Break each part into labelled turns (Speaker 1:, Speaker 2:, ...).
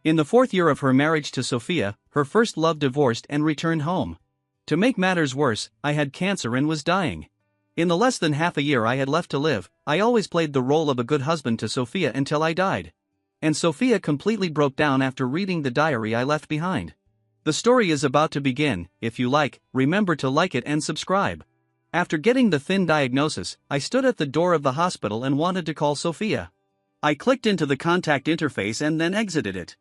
Speaker 1: In the 4th year of her marriage to Sophia, her first love divorced and returned home. To make matters worse, I had cancer and was dying. In the less than half a year I had left to live, I always played the role of a good husband to Sophia until I died. And Sophia completely broke down after reading the diary I left behind. The story is about to begin. If you like, remember to like it and subscribe. After getting the thin diagnosis, I stood at the door of the hospital and wanted to call Sophia. I clicked into the contact interface and then exited it.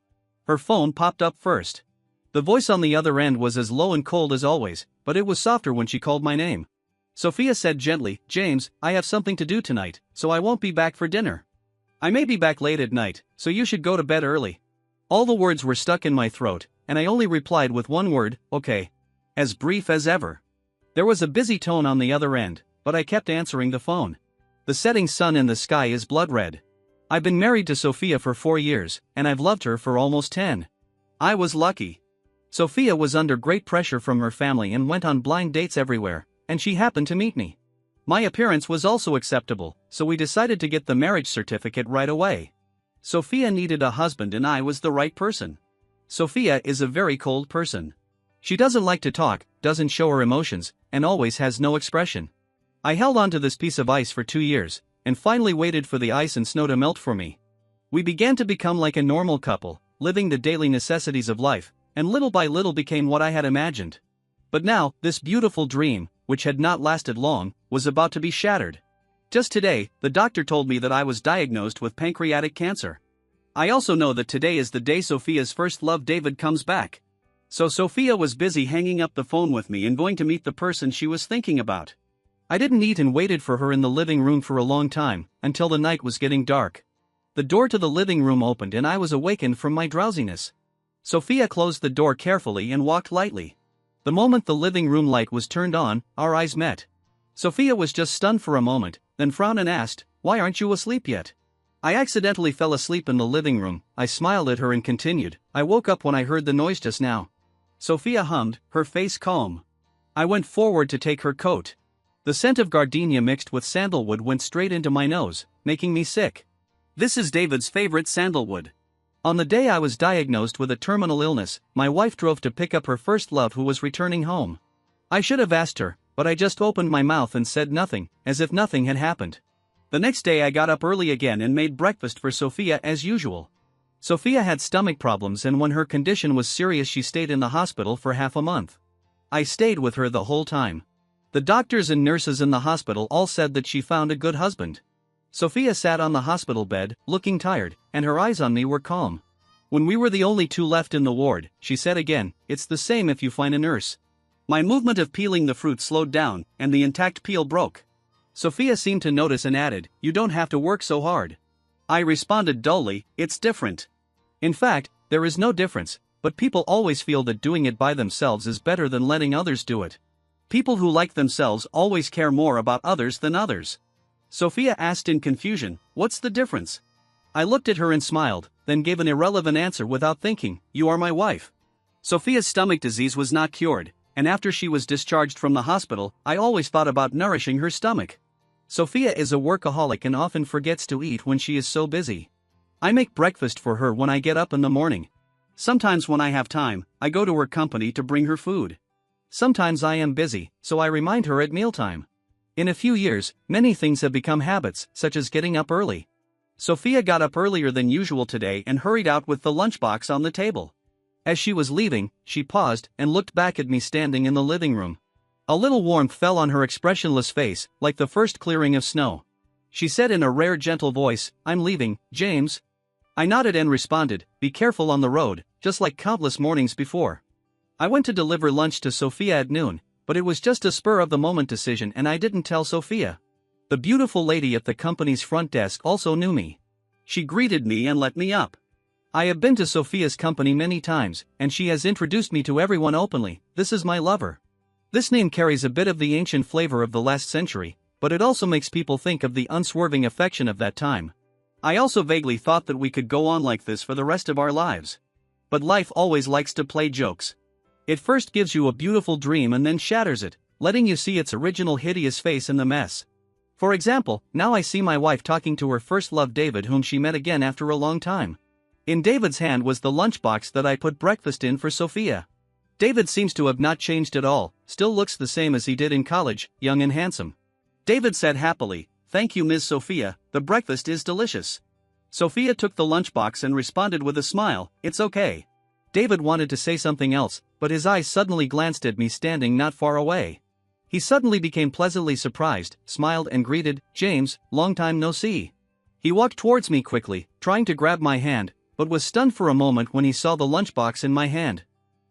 Speaker 1: Her phone popped up first. The voice on the other end was as low and cold as always, but it was softer when she called my name. Sophia said gently, "James, I have something to do tonight, so I won't be back for dinner. I may be back late at night, so you should go to bed early." All the words were stuck in my throat, and I only replied with one word, "Okay." As brief as ever. There was a busy tone on the other end, but I kept answering the phone. The setting sun in the sky is blood red. I've been married to Sophia for 4 years, and I've loved her for almost 10. I was lucky. Sophia was under great pressure from her family and went on blind dates everywhere, and she happened to meet me. My appearance was also acceptable, so we decided to get the marriage certificate right away. Sophia needed a husband and I was the right person. Sophia is a very cold person. She doesn't like to talk, doesn't show her emotions, and always has no expression. I held on to this piece of ice for 2 years, and finally waited for the ice and snow to melt for me. We began to become like a normal couple, living the daily necessities of life, and little by little became what I had imagined. But now, this beautiful dream, which had not lasted long, was about to be shattered. Just today, the doctor told me that I was diagnosed with pancreatic cancer. I also know that today is the day Sophia's first love David comes back. So Sophia was busy hanging up the phone with me and going to meet the person she was thinking about. I didn't eat and waited for her in the living room for a long time, until the night was getting dark. The door to the living room opened and I was awakened from my drowsiness. Sophia closed the door carefully and walked lightly. The moment the living room light was turned on, our eyes met. Sophia was just stunned for a moment, then frowned and asked, "Why aren't you asleep yet?" I accidentally fell asleep in the living room. I smiled at her and continued, "I woke up when I heard the noise just now." Sophia hummed, her face calm. I went forward to take her coat. The scent of gardenia mixed with sandalwood went straight into my nose, making me sick. This is David's favorite sandalwood. On the day I was diagnosed with a terminal illness, my wife drove to pick up her first love who was returning home. I should have asked her, but I just opened my mouth and said nothing, as if nothing had happened. The next day I got up early again and made breakfast for Sophia as usual. Sophia had stomach problems and when her condition was serious she stayed in the hospital for half a month. I stayed with her the whole time. The doctors and nurses in the hospital all said that she found a good husband. Sophia sat on the hospital bed, looking tired, and her eyes on me were calm. When we were the only two left in the ward, she said again, "It's the same if you find a nurse." My movement of peeling the fruit slowed down, and the intact peel broke. Sophia seemed to notice and added, "You don't have to work so hard." I responded dully, "It's different." In fact, there is no difference, but people always feel that doing it by themselves is better than letting others do it. People who like themselves always care more about others than others. Sophia asked in confusion, "What's the difference?" I looked at her and smiled, then gave an irrelevant answer without thinking, "You are my wife." Sophia's stomach disease was not cured, and after she was discharged from the hospital, I always thought about nourishing her stomach. Sophia is a workaholic and often forgets to eat when she is so busy. I make breakfast for her when I get up in the morning. Sometimes when I have time, I go to her company to bring her food. Sometimes I am busy, so I remind her at mealtime. In a few years, many things have become habits, such as getting up early. Sophia got up earlier than usual today and hurried out with the lunchbox on the table. As she was leaving, she paused and looked back at me standing in the living room. A little warmth fell on her expressionless face, like the first clearing of snow. She said in a rare gentle voice, "I'm leaving, James." I nodded and responded, "Be careful on the road," just like countless mornings before. I went to deliver lunch to Sophia at noon, but it was just a spur-of-the-moment decision and I didn't tell Sophia. The beautiful lady at the company's front desk also knew me. She greeted me and let me up. I have been to Sophia's company many times, and she has introduced me to everyone openly. "This is my lover." This name carries a bit of the ancient flavor of the last century, but it also makes people think of the unswerving affection of that time. I also vaguely thought that we could go on like this for the rest of our lives. But life always likes to play jokes. It first gives you a beautiful dream and then shatters it, letting you see its original hideous face in the mess. For example, now I see my wife talking to her first love David whom she met again after a long time. In David's hand was the lunchbox that I put breakfast in for Sophia. David seems to have not changed at all, still looks the same as he did in college, young and handsome. David said happily, "Thank you, Ms. Sophia, the breakfast is delicious." Sophia took the lunchbox and responded with a smile, "It's okay." David wanted to say something else, but his eyes suddenly glanced at me standing not far away. He suddenly became pleasantly surprised, smiled and greeted, "James, long time no see." He walked towards me quickly, trying to grab my hand, but was stunned for a moment when he saw the lunchbox in my hand.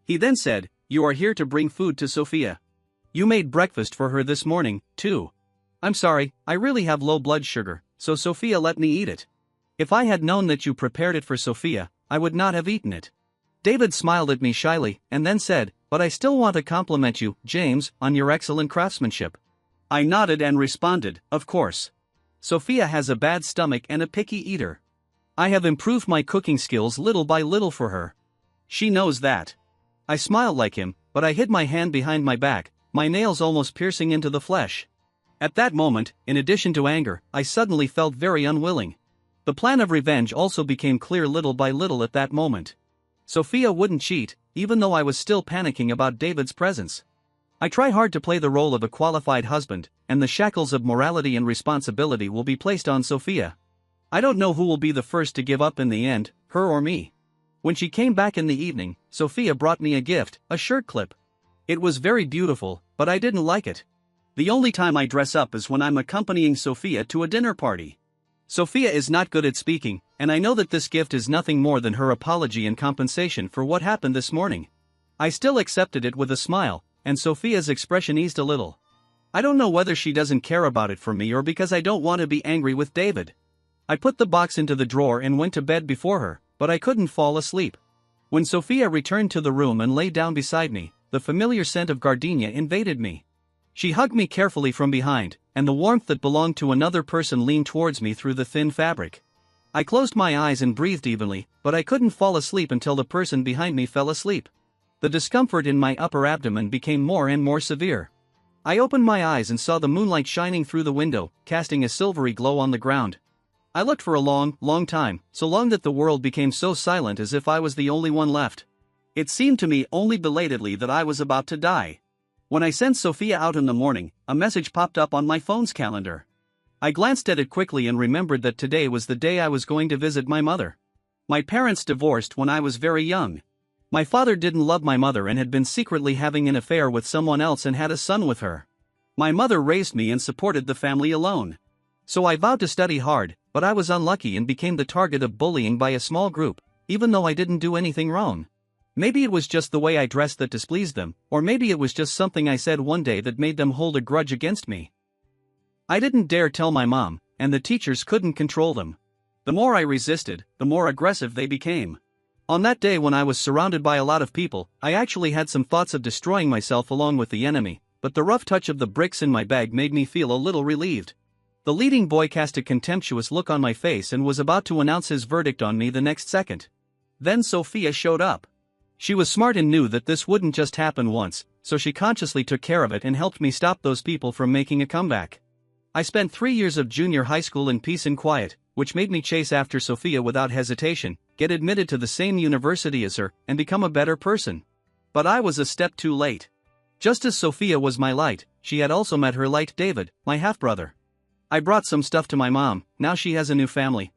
Speaker 1: He then said, "You are here to bring food to Sophia. You made breakfast for her this morning, too." "I'm sorry, I really have low blood sugar, so Sophia let me eat it. If I had known that you prepared it for Sophia, I would not have eaten it." David smiled at me shyly, and then said, "But I still want to compliment you, James, on your excellent craftsmanship." I nodded and responded, "Of course. Sophia has a bad stomach and a picky eater. I have improved my cooking skills little by little for her. She knows that." I smiled like him, but I hid my hand behind my back, my nails almost piercing into the flesh. At that moment, in addition to anger, I suddenly felt very unwilling. The plan of revenge also became clear little by little at that moment. Sophia wouldn't cheat, even though I was still panicking about David's presence. I try hard to play the role of a qualified husband, and the shackles of morality and responsibility will be placed on Sophia. I don't know who will be the first to give up in the end, her or me. When she came back in the evening, Sophia brought me a gift, a shirt clip. It was very beautiful, but I didn't like it. The only time I dress up is when I'm accompanying Sophia to a dinner party. Sophia is not good at speaking, and I know that this gift is nothing more than her apology and compensation for what happened this morning. I still accepted it with a smile, and Sophia's expression eased a little. I don't know whether she doesn't care about it for me or because I don't want to be angry with David. I put the box into the drawer and went to bed before her, but I couldn't fall asleep. When Sophia returned to the room and lay down beside me, the familiar scent of gardenia invaded me. She hugged me carefully from behind, and the warmth that belonged to another person leaned towards me through the thin fabric. I closed my eyes and breathed evenly, but I couldn't fall asleep until the person behind me fell asleep. The discomfort in my upper abdomen became more and more severe. I opened my eyes and saw the moonlight shining through the window, casting a silvery glow on the ground. I looked for a long, long time, so long that the world became so silent as if I was the only one left. It seemed to me only belatedly that I was about to die. When I sent Sophia out in the morning, a message popped up on my phone's calendar. I glanced at it quickly and remembered that today was the day I was going to visit my mother. My parents divorced when I was very young. My father didn't love my mother and had been secretly having an affair with someone else and had a son with her. My mother raised me and supported the family alone. So I vowed to study hard, but I was unlucky and became the target of bullying by a small group, even though I didn't do anything wrong. Maybe it was just the way I dressed that displeased them, or maybe it was just something I said one day that made them hold a grudge against me. I didn't dare tell my mom, and the teachers couldn't control them. The more I resisted, the more aggressive they became. On that day when I was surrounded by a lot of people, I actually had some thoughts of destroying myself along with the enemy, but the rough touch of the bricks in my bag made me feel a little relieved. The leading boy cast a contemptuous look on my face and was about to announce his verdict on me the next second. Then Sophia showed up. She was smart and knew that this wouldn't just happen once, so she consciously took care of it and helped me stop those people from making a comeback. I spent 3 years of junior high school in peace and quiet, which made me chase after Sophia without hesitation, get admitted to the same university as her, and become a better person. But I was a step too late. Just as Sophia was my light, she had also met her light David, my half-brother. I brought some stuff to my mom, now she has a new family.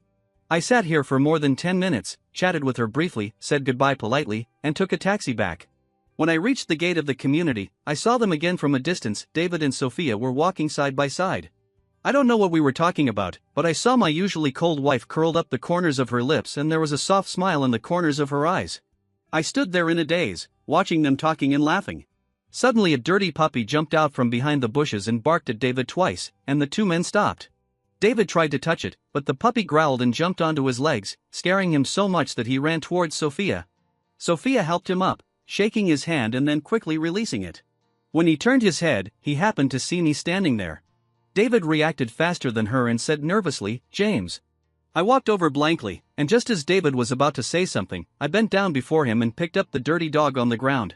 Speaker 1: I sat here for more than 10 minutes, chatted with her briefly, said goodbye politely, and took a taxi back. When I reached the gate of the community, I saw them again from a distance. David and Sophia were walking side by side. I don't know what we were talking about, but I saw my usually cold wife curled up the corners of her lips and there was a soft smile in the corners of her eyes. I stood there in a daze, watching them talking and laughing. Suddenly a dirty puppy jumped out from behind the bushes and barked at David twice, and the two men stopped. David tried to touch it, but the puppy growled and jumped onto his legs, scaring him so much that he ran towards Sophia. Sophia helped him up, shaking his hand and then quickly releasing it. When he turned his head, he happened to see me standing there. David reacted faster than her and said nervously, "James." I walked over blankly, and just as David was about to say something, I bent down before him and picked up the dirty dog on the ground.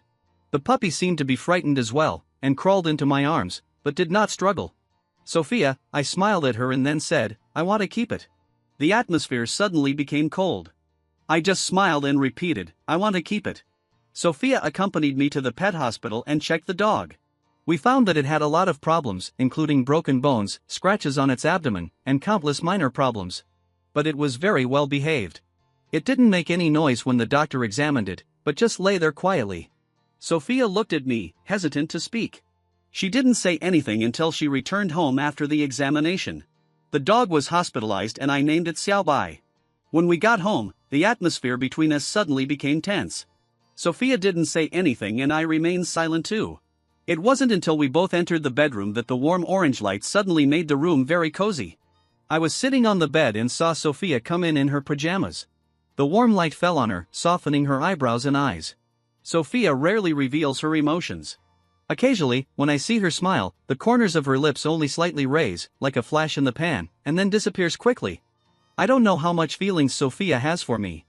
Speaker 1: The puppy seemed to be frightened as well, and crawled into my arms, but did not struggle. "Sophia," I smiled at her and then said, "I want to keep it." The atmosphere suddenly became cold. I just smiled and repeated, I want to keep it. Sophia accompanied me to the pet hospital and checked the dog. We found that it had a lot of problems, including broken bones, scratches on its abdomen, and countless minor problems. But it was very well behaved. It didn't make any noise when the doctor examined it, but just lay there quietly. Sophia looked at me, hesitant to speak. She didn't say anything until she returned home after the examination. The dog was hospitalized and I named it Xiaobai. When we got home, the atmosphere between us suddenly became tense. Sophia didn't say anything and I remained silent too. It wasn't until we both entered the bedroom that the warm orange light suddenly made the room very cozy. I was sitting on the bed and saw Sophia come in her pajamas. The warm light fell on her, softening her eyebrows and eyes. Sophia rarely reveals her emotions. Occasionally, when I see her smile, the corners of her lips only slightly raise, like a flash in the pan, and then disappears quickly. I don't know how much feelings Sophia has for me.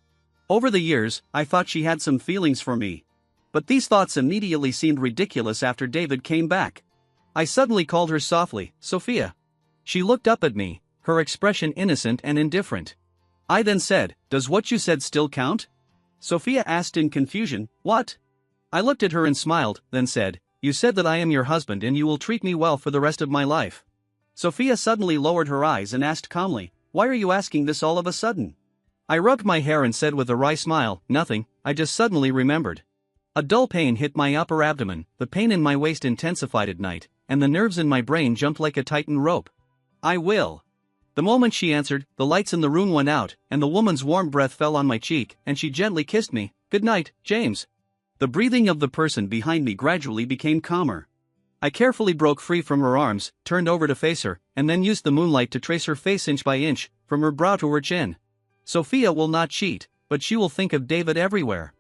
Speaker 1: Over the years, I thought she had some feelings for me. But these thoughts immediately seemed ridiculous after David came back. I suddenly called her softly, Sophia. She looked up at me, her expression innocent and indifferent. I then said, does what you said still count? Sophia asked in confusion, what? I looked at her and smiled, then said, you said that I am your husband and you will treat me well for the rest of my life. Sophia suddenly lowered her eyes and asked calmly, why are you asking this all of a sudden? I rubbed my hair and said with a wry smile, nothing, I just suddenly remembered. A dull pain hit my upper abdomen, the pain in my waist intensified at night, and the nerves in my brain jumped like a tightened rope. I will. The moment she answered, the lights in the room went out, and the woman's warm breath fell on my cheek, and she gently kissed me. Good night, James. The breathing of the person behind me gradually became calmer. I carefully broke free from her arms, turned over to face her, and then used the moonlight to trace her face inch by inch, from her brow to her chin. Sophia will not cheat, but she will think of David everywhere.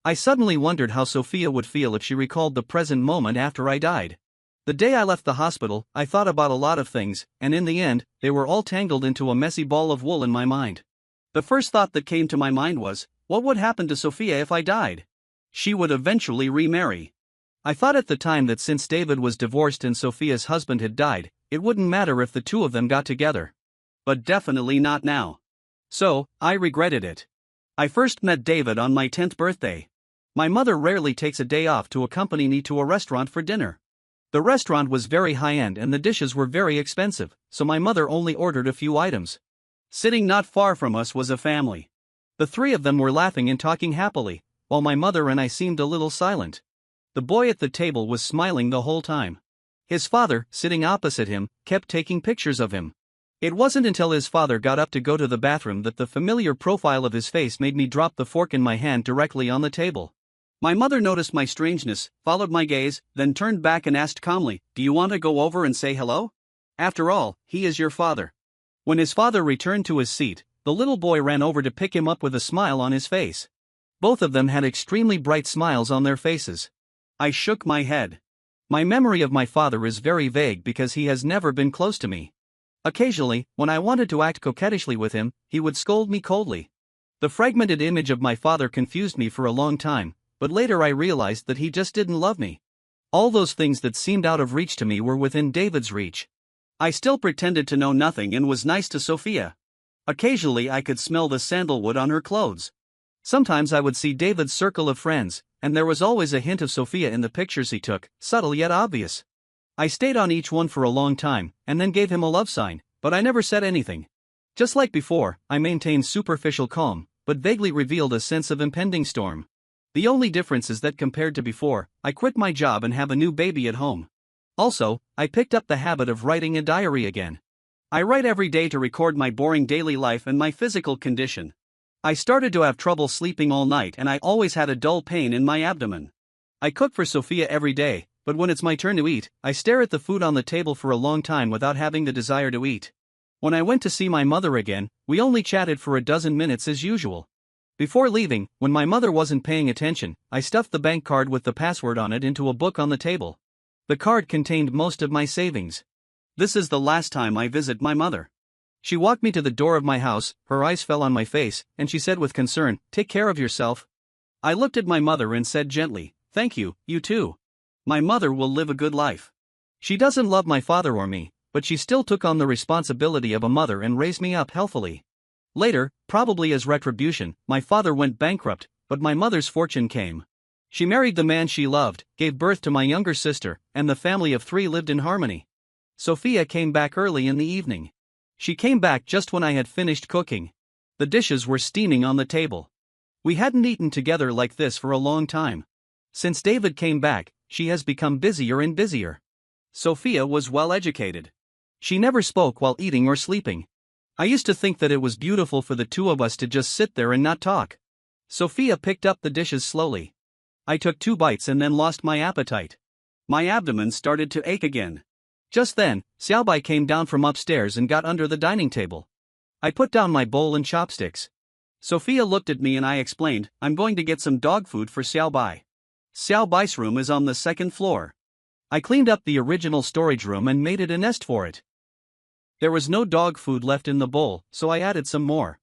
Speaker 1: I suddenly wondered how Sophia would feel if she recalled the present moment after I died. The day I left the hospital, I thought about a lot of things, and in the end, they were all tangled into a messy ball of wool in my mind. The first thought that came to my mind was, what would happen to Sophia if I died? She would eventually remarry. I thought at the time that since David was divorced and Sophia's husband had died, it wouldn't matter if the two of them got together. But definitely not now. So, I regretted it. I first met David on my 10th birthday. My mother rarely takes a day off to accompany me to a restaurant for dinner. The restaurant was very high-end and the dishes were very expensive, so my mother only ordered a few items. Sitting not far from us was a family. The three of them were laughing and talking happily, while my mother and I seemed a little silent. The boy at the table was smiling the whole time. His father, sitting opposite him, kept taking pictures of him. It wasn't until his father got up to go to the bathroom that the familiar profile of his face made me drop the fork in my hand directly on the table. My mother noticed my strangeness, followed my gaze, then turned back and asked calmly, do you want to go over and say hello? After all, he is your father. When his father returned to his seat, the little boy ran over to pick him up with a smile on his face. Both of them had extremely bright smiles on their faces. I shook my head. My memory of my father is very vague because he has never been close to me. Occasionally, when I wanted to act coquettishly with him, he would scold me coldly. The fragmented image of my father confused me for a long time, but later I realized that he just didn't love me. All those things that seemed out of reach to me were within David's reach. I still pretended to know nothing and was nice to Sophia. Occasionally I could smell the sandalwood on her clothes. Sometimes I would see David's circle of friends, and there was always a hint of Sophia in the pictures he took, subtle yet obvious. I stayed on each one for a long time, and then gave him a love sign, but I never said anything. Just like before, I maintained superficial calm, but vaguely revealed a sense of impending storm. The only difference is that compared to before, I quit my job and have a new baby at home. Also, I picked up the habit of writing a diary again. I write every day to record my boring daily life and my physical condition. I started to have trouble sleeping all night and I always had a dull pain in my abdomen. I cook for Sophia every day, but when it's my turn to eat, I stare at the food on the table for a long time without having the desire to eat. When I went to see my mother again, we only chatted for a dozen minutes as usual. Before leaving, when my mother wasn't paying attention, I stuffed the bank card with the password on it into a book on the table. The card contained most of my savings. This is the last time I visit my mother. She walked me to the door of my house, her eyes fell on my face, and she said with concern, "Take care of yourself." I looked at my mother and said gently, "Thank you, you too." My mother will live a good life. She doesn't love my father or me, but she still took on the responsibility of a mother and raised me up healthily. Later, probably as retribution, my father went bankrupt, but my mother's fortune came. She married the man she loved, gave birth to my younger sister, and the family of 3 lived in harmony. Sophia came back early in the evening. She came back just when I had finished cooking. The dishes were steaming on the table. We hadn't eaten together like this for a long time. Since David came back, she has become busier and busier. Sophia was well educated. She never spoke while eating or sleeping. I used to think that it was beautiful for the two of us to just sit there and not talk. Sophia picked up the dishes slowly. I took 2 bites and then lost my appetite. My abdomen started to ache again. Just then, Xiaobai came down from upstairs and got under the dining table. I put down my bowl and chopsticks. Sophia looked at me and I explained, I'm going to get some dog food for Xiaobai. Xiaobai's room is on the 2nd floor. I cleaned up the original storage room and made it a nest for it. There was no dog food left in the bowl, so I added some more.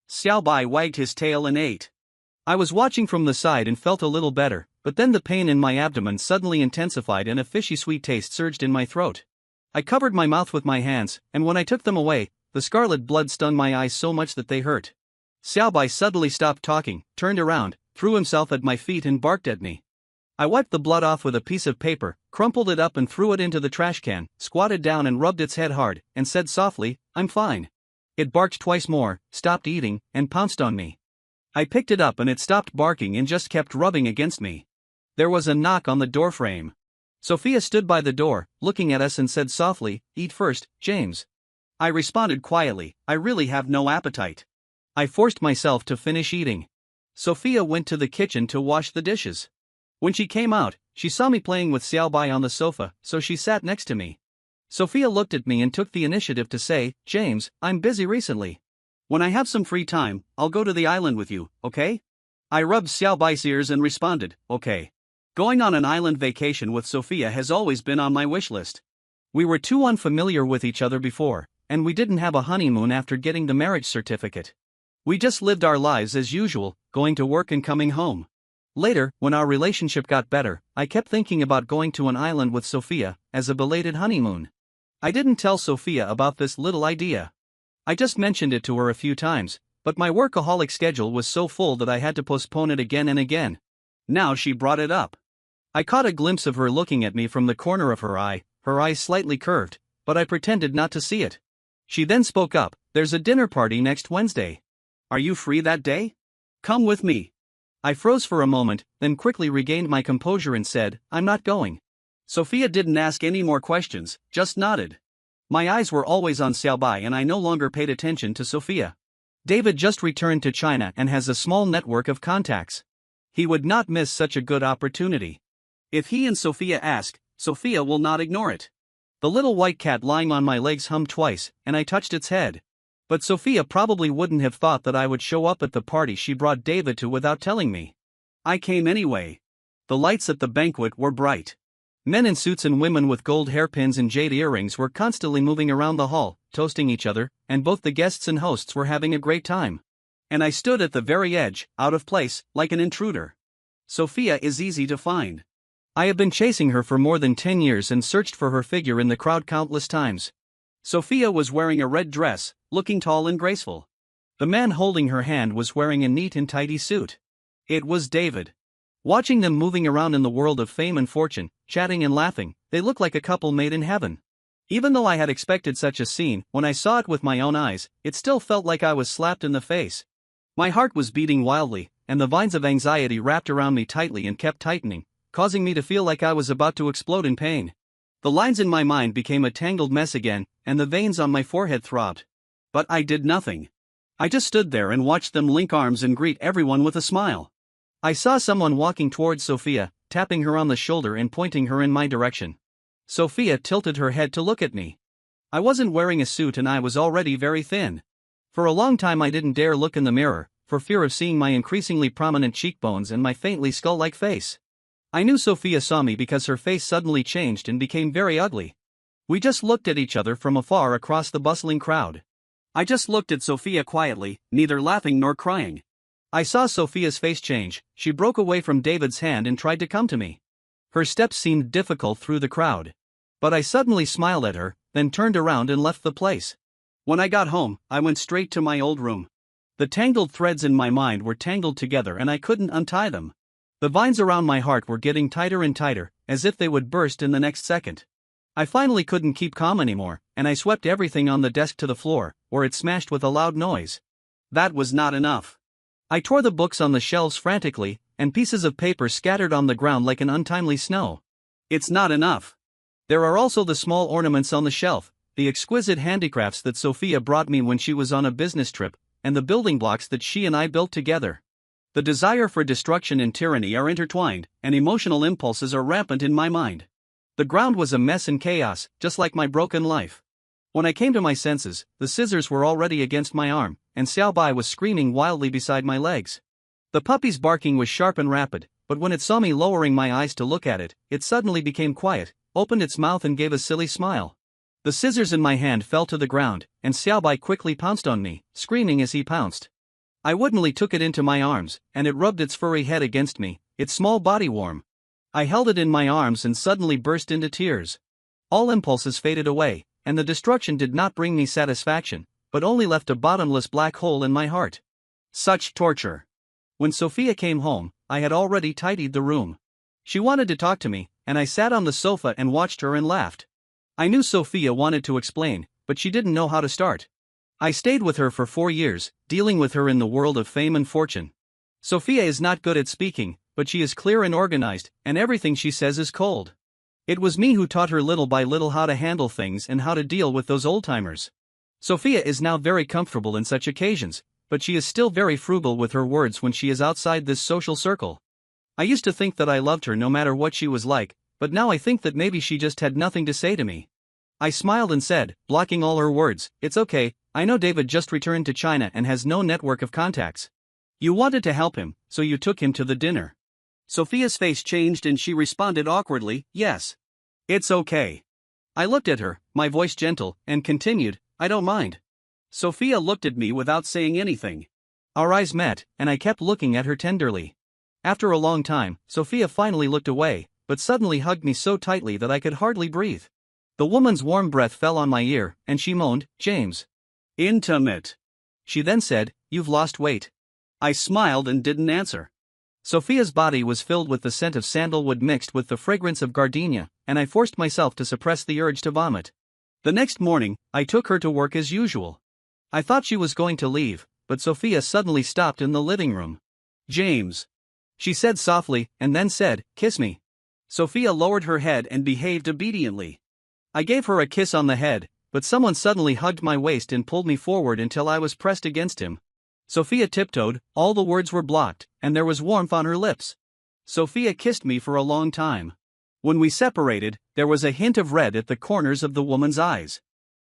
Speaker 1: Xiaobai wagged his tail and ate. I was watching from the side and felt a little better, but then the pain in my abdomen suddenly intensified and a fishy sweet taste surged in my throat. I covered my mouth with my hands, and when I took them away, the scarlet blood stung my eyes so much that they hurt. Xiaobai suddenly stopped talking, turned around, threw himself at my feet and barked at me. I wiped the blood off with a piece of paper, crumpled it up and threw it into the trash can, squatted down and rubbed its head hard, and said softly, I'm fine. It barked twice more, stopped eating, and pounced on me. I picked it up and it stopped barking and just kept rubbing against me. There was a knock on the doorframe. Sophia stood by the door, looking at us and said softly, Eat first, James. I responded quietly, I really have no appetite. I forced myself to finish eating. Sophia went to the kitchen to wash the dishes. When she came out, she saw me playing with Xiaobai on the sofa, so she sat next to me. Sophia looked at me and took the initiative to say, James, I'm busy recently. When I have some free time, I'll go to the island with you, okay? I rubbed Xiaobai's ears and responded, okay. Going on an island vacation with Sophia has always been on my wish list. We were too unfamiliar with each other before, and we didn't have a honeymoon after getting the marriage certificate. We just lived our lives as usual, going to work and coming home. Later, when our relationship got better, I kept thinking about going to an island with Sophia, as a belated honeymoon. I didn't tell Sophia about this little idea. I just mentioned it to her a few times, but my workaholic schedule was so full that I had to postpone it again and again. Now she brought it up. I caught a glimpse of her looking at me from the corner of her eyes slightly curved, but I pretended not to see it. She then spoke up, There's a dinner party next Wednesday. Are you free that day? Come with me. I froze for a moment, then quickly regained my composure and said, I'm not going. Sophia didn't ask any more questions, just nodded. My eyes were always on Xiaobai and I no longer paid attention to Sophia. David just returned to China and has a small network of contacts. He would not miss such a good opportunity. If he and Sophia ask, Sophia will not ignore it. The little white cat lying on my legs hummed twice, and I touched its head. But Sophia probably wouldn't have thought that I would show up at the party she brought David to without telling me. I came anyway. The lights at the banquet were bright. Men in suits and women with gold hairpins and jade earrings were constantly moving around the hall, toasting each other, and both the guests and hosts were having a great time. And I stood at the very edge, out of place, like an intruder. Sophia is easy to find. I have been chasing her for more than 10 years and searched for her figure in the crowd countless times. Sophia was wearing a red dress, looking tall and graceful. The man holding her hand was wearing a neat and tidy suit. It was David. Watching them moving around in the world of fame and fortune, chatting and laughing, they looked like a couple made in heaven. Even though I had expected such a scene, when I saw it with my own eyes, it still felt like I was slapped in the face. My heart was beating wildly, and the vines of anxiety wrapped around me tightly and kept tightening, causing me to feel like I was about to explode in pain. The lines in my mind became a tangled mess again, and the veins on my forehead throbbed. But I did nothing. I just stood there and watched them link arms and greet everyone with a smile. I saw someone walking towards Sophia, tapping her on the shoulder and pointing her in my direction. Sophia tilted her head to look at me. I wasn't wearing a suit and I was already very thin. For a long time I didn't dare look in the mirror, for fear of seeing my increasingly prominent cheekbones and my faintly skull-like face. I knew Sophia saw me because her face suddenly changed and became very ugly. We just looked at each other from afar across the bustling crowd. I just looked at Sophia quietly, neither laughing nor crying. I saw Sophia's face change. She broke away from David's hand and tried to come to me. Her steps seemed difficult through the crowd. But I suddenly smiled at her, then turned around and left the place. When I got home, I went straight to my old room. The tangled threads in my mind were tangled together and I couldn't untie them. The vines around my heart were getting tighter and tighter, as if they would burst in the next second. I finally couldn't keep calm anymore, and I swept everything on the desk to the floor, where it smashed with a loud noise. That was not enough. I tore the books on the shelves frantically, and pieces of paper scattered on the ground like an untimely snow. It's not enough. There are also the small ornaments on the shelf, the exquisite handicrafts that Sophia brought me when she was on a business trip, and the building blocks that she and I built together. The desire for destruction and tyranny are intertwined, and emotional impulses are rampant in my mind. The ground was a mess and chaos, just like my broken life. When I came to my senses, the scissors were already against my arm, and Xiaobai was screaming wildly beside my legs. The puppy's barking was sharp and rapid, but when it saw me lowering my eyes to look at it, it suddenly became quiet, opened its mouth and gave a silly smile. The scissors in my hand fell to the ground, and Xiaobai quickly pounced on me, screaming as he pounced. I woodenly took it into my arms, and it rubbed its furry head against me, its small body warm. I held it in my arms and suddenly burst into tears. All impulses faded away, and the destruction did not bring me satisfaction, but only left a bottomless black hole in my heart. Such torture. When Sophia came home, I had already tidied the room. She wanted to talk to me, and I sat on the sofa and watched her and laughed. I knew Sophia wanted to explain, but she didn't know how to start. I stayed with her for 4 years, dealing with her in the world of fame and fortune. Sophia is not good at speaking, but she is clear and organized, and everything she says is cold. It was me who taught her little by little how to handle things and how to deal with those old-timers. Sophia is now very comfortable in such occasions, but she is still very frugal with her words when she is outside this social circle. I used to think that I loved her no matter what she was like, but now I think that maybe she just had nothing to say to me. I smiled and said, blocking all her words, "It's okay, I know David just returned to China and has no network of contacts. You wanted to help him, so you took him to the dinner." Sophia's face changed and she responded awkwardly, "Yes. It's okay." I looked at her, my voice gentle, and continued, "I don't mind." Sophia looked at me without saying anything. Our eyes met, and I kept looking at her tenderly. After a long time, Sophia finally looked away, but suddenly hugged me so tightly that I could hardly breathe. The woman's warm breath fell on my ear, and she moaned, "James. Intimate." She then said, "You've lost weight." I smiled and didn't answer. Sophia's body was filled with the scent of sandalwood mixed with the fragrance of gardenia, and I forced myself to suppress the urge to vomit. The next morning, I took her to work as usual. I thought she was going to leave, but Sophia suddenly stopped in the living room. "James," she said softly, and then said, "Kiss me." Sophia lowered her head and behaved obediently. I gave her a kiss on the head, but someone suddenly hugged my waist and pulled me forward until I was pressed against him. Sophia tiptoed, all the words were blocked, and there was warmth on her lips. Sophia kissed me for a long time. When we separated, there was a hint of red at the corners of the woman's eyes.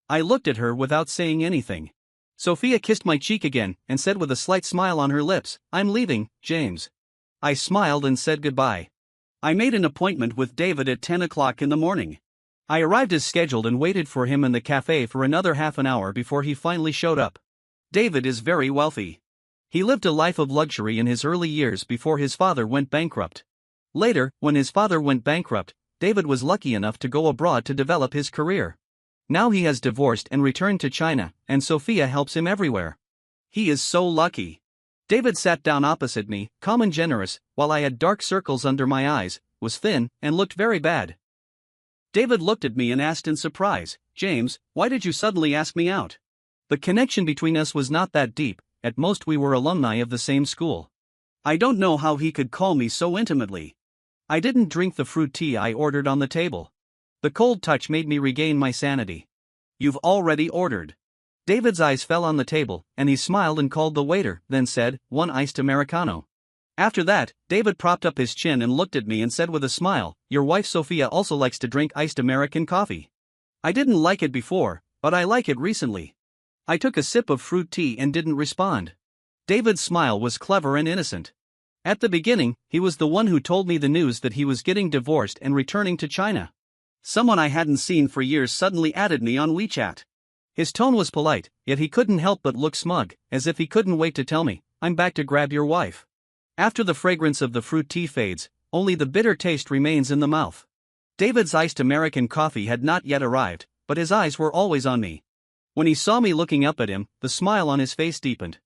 Speaker 1: I looked at her without saying anything. Sophia kissed my cheek again and said with a slight smile on her lips, "I'm leaving, James." I smiled and said goodbye. I made an appointment with David at 10 o'clock in the morning. I arrived as scheduled and waited for him in the cafe for another half an hour before he finally showed up. David is very wealthy. He lived a life of luxury in his early years before his father went bankrupt. Later, when his father went bankrupt, David was lucky enough to go abroad to develop his career. Now he has divorced and returned to China, and Sophia helps him everywhere. He is so lucky. David sat down opposite me, calm and generous, while I had dark circles under my eyes, was thin, and looked very bad. David looked at me and asked in surprise, "James, why did you suddenly ask me out?" The connection between us was not that deep, at most we were alumni of the same school. I don't know how he could call me so intimately. I didn't drink the fruit tea I ordered on the table. The cold touch made me regain my sanity. "You've already ordered." David's eyes fell on the table, and he smiled and called the waiter, then said, "1 iced Americano." After that, David propped up his chin and looked at me and said with a smile, "Your wife Sophia also likes to drink iced American coffee." I didn't like it before, but I like it recently. I took a sip of fruit tea and didn't respond. David's smile was clever and innocent. At the beginning, he was the one who told me the news that he was getting divorced and returning to China. Someone I hadn't seen for years suddenly added me on WeChat. His tone was polite, yet he couldn't help but look smug, as if he couldn't wait to tell me, "I'm back to grab your wife." After the fragrance of the fruit tea fades, only the bitter taste remains in the mouth. David's iced American coffee had not yet arrived, but his eyes were always on me. When he saw me looking up at him, the smile on his face deepened.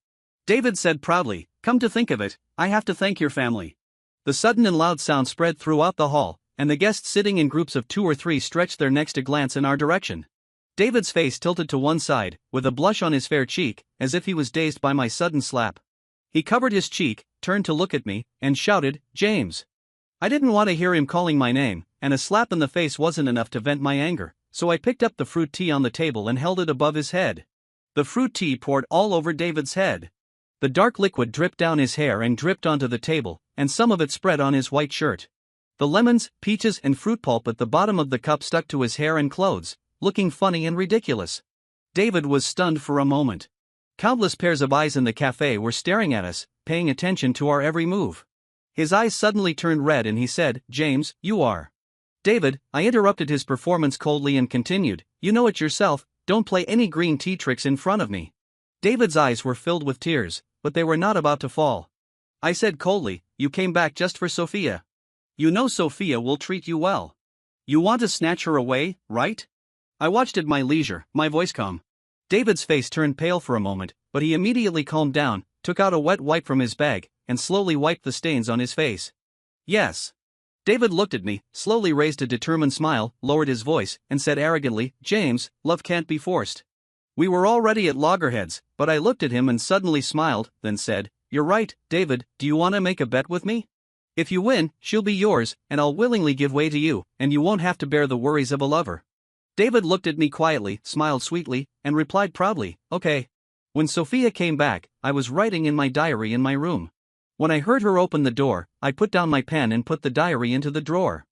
Speaker 1: David said proudly, "Come to think of it, I have to thank your family." The sudden and loud sound spread throughout the hall, and the guests sitting in groups of 2 or 3 stretched their necks to glance in our direction. David's face tilted to one side, with a blush on his fair cheek, as if he was dazed by my sudden slap. He covered his cheek, turned to look at me, and shouted, "James." I didn't want to hear him calling my name, and a slap in the face wasn't enough to vent my anger, so I picked up the fruit tea on the table and held it above his head. The fruit tea poured all over David's head. The dark liquid dripped down his hair and dripped onto the table, and some of it spread on his white shirt. The lemons, peaches, and fruit pulp at the bottom of the cup stuck to his hair and clothes, looking funny and ridiculous. David was stunned for a moment. Countless pairs of eyes in the cafe were staring at us, paying attention to our every move. His eyes suddenly turned red and he said, "James, you are." "David," I interrupted his performance coldly and continued, "you know it yourself, don't play any green tea tricks in front of me." David's eyes were filled with tears, but they were not about to fall. I said coldly, "You came back just for Sophia. You know Sophia will treat you well. You want to snatch her away, right?" I watched at my leisure, my voice calm. David's face turned pale for a moment, but he immediately calmed down, took out a wet wipe from his bag, and slowly wiped the stains on his face. "Yes." David looked at me, slowly raised a determined smile, lowered his voice, and said arrogantly, "James, love can't be forced." We were already at loggerheads, but I looked at him and suddenly smiled, then said, "You're right, David, do you want to make a bet with me? If you win, she'll be yours, and I'll willingly give way to you, and you won't have to bear the worries of a lover." David looked at me quietly, smiled sweetly, and replied proudly, "Okay." When Sophia came back, I was writing in my diary in my room. When I heard her open the door, I put down my pen and put the diary into the drawer.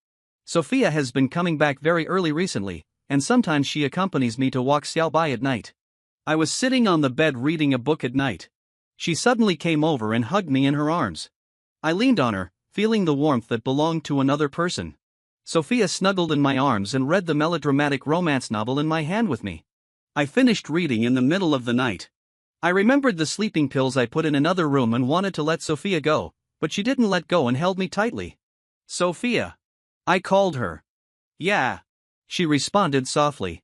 Speaker 1: Sophia has been coming back very early recently, and sometimes she accompanies me to walk Xiaobai at night. I was sitting on the bed reading a book at night. She suddenly came over and hugged me in her arms. I leaned on her, feeling the warmth that belonged to another person. Sophia snuggled in my arms and read the melodramatic romance novel in my hand with me. I finished reading in the middle of the night. I remembered the sleeping pills I put in another room and wanted to let Sophia go, but she didn't let go and held me tightly. "Sophia." I called her. "Yeah." She responded softly.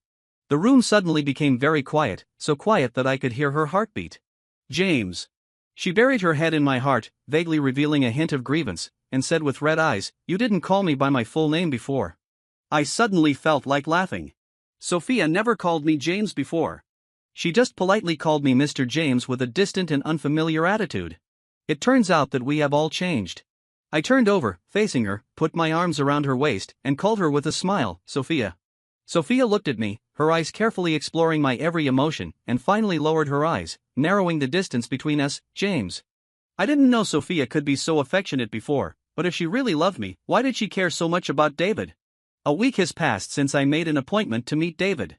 Speaker 1: The room suddenly became very quiet, so quiet that I could hear her heartbeat. "James." She buried her head in my heart, vaguely revealing a hint of grievance, and said with red eyes, "You didn't call me by my full name before." I suddenly felt like laughing. Sophia never called me James before. She just politely called me Mr. James with a distant and unfamiliar attitude. It turns out that we have all changed. I turned over, facing her, put my arms around her waist, and called her with a smile, "Sophia." Sophia looked at me, her eyes carefully exploring my every emotion, and finally lowered her eyes, narrowing the distance between us. "James." I didn't know Sophia could be so affectionate before, but if she really loved me, why did she care so much about David? A week has passed since I made an appointment to meet David.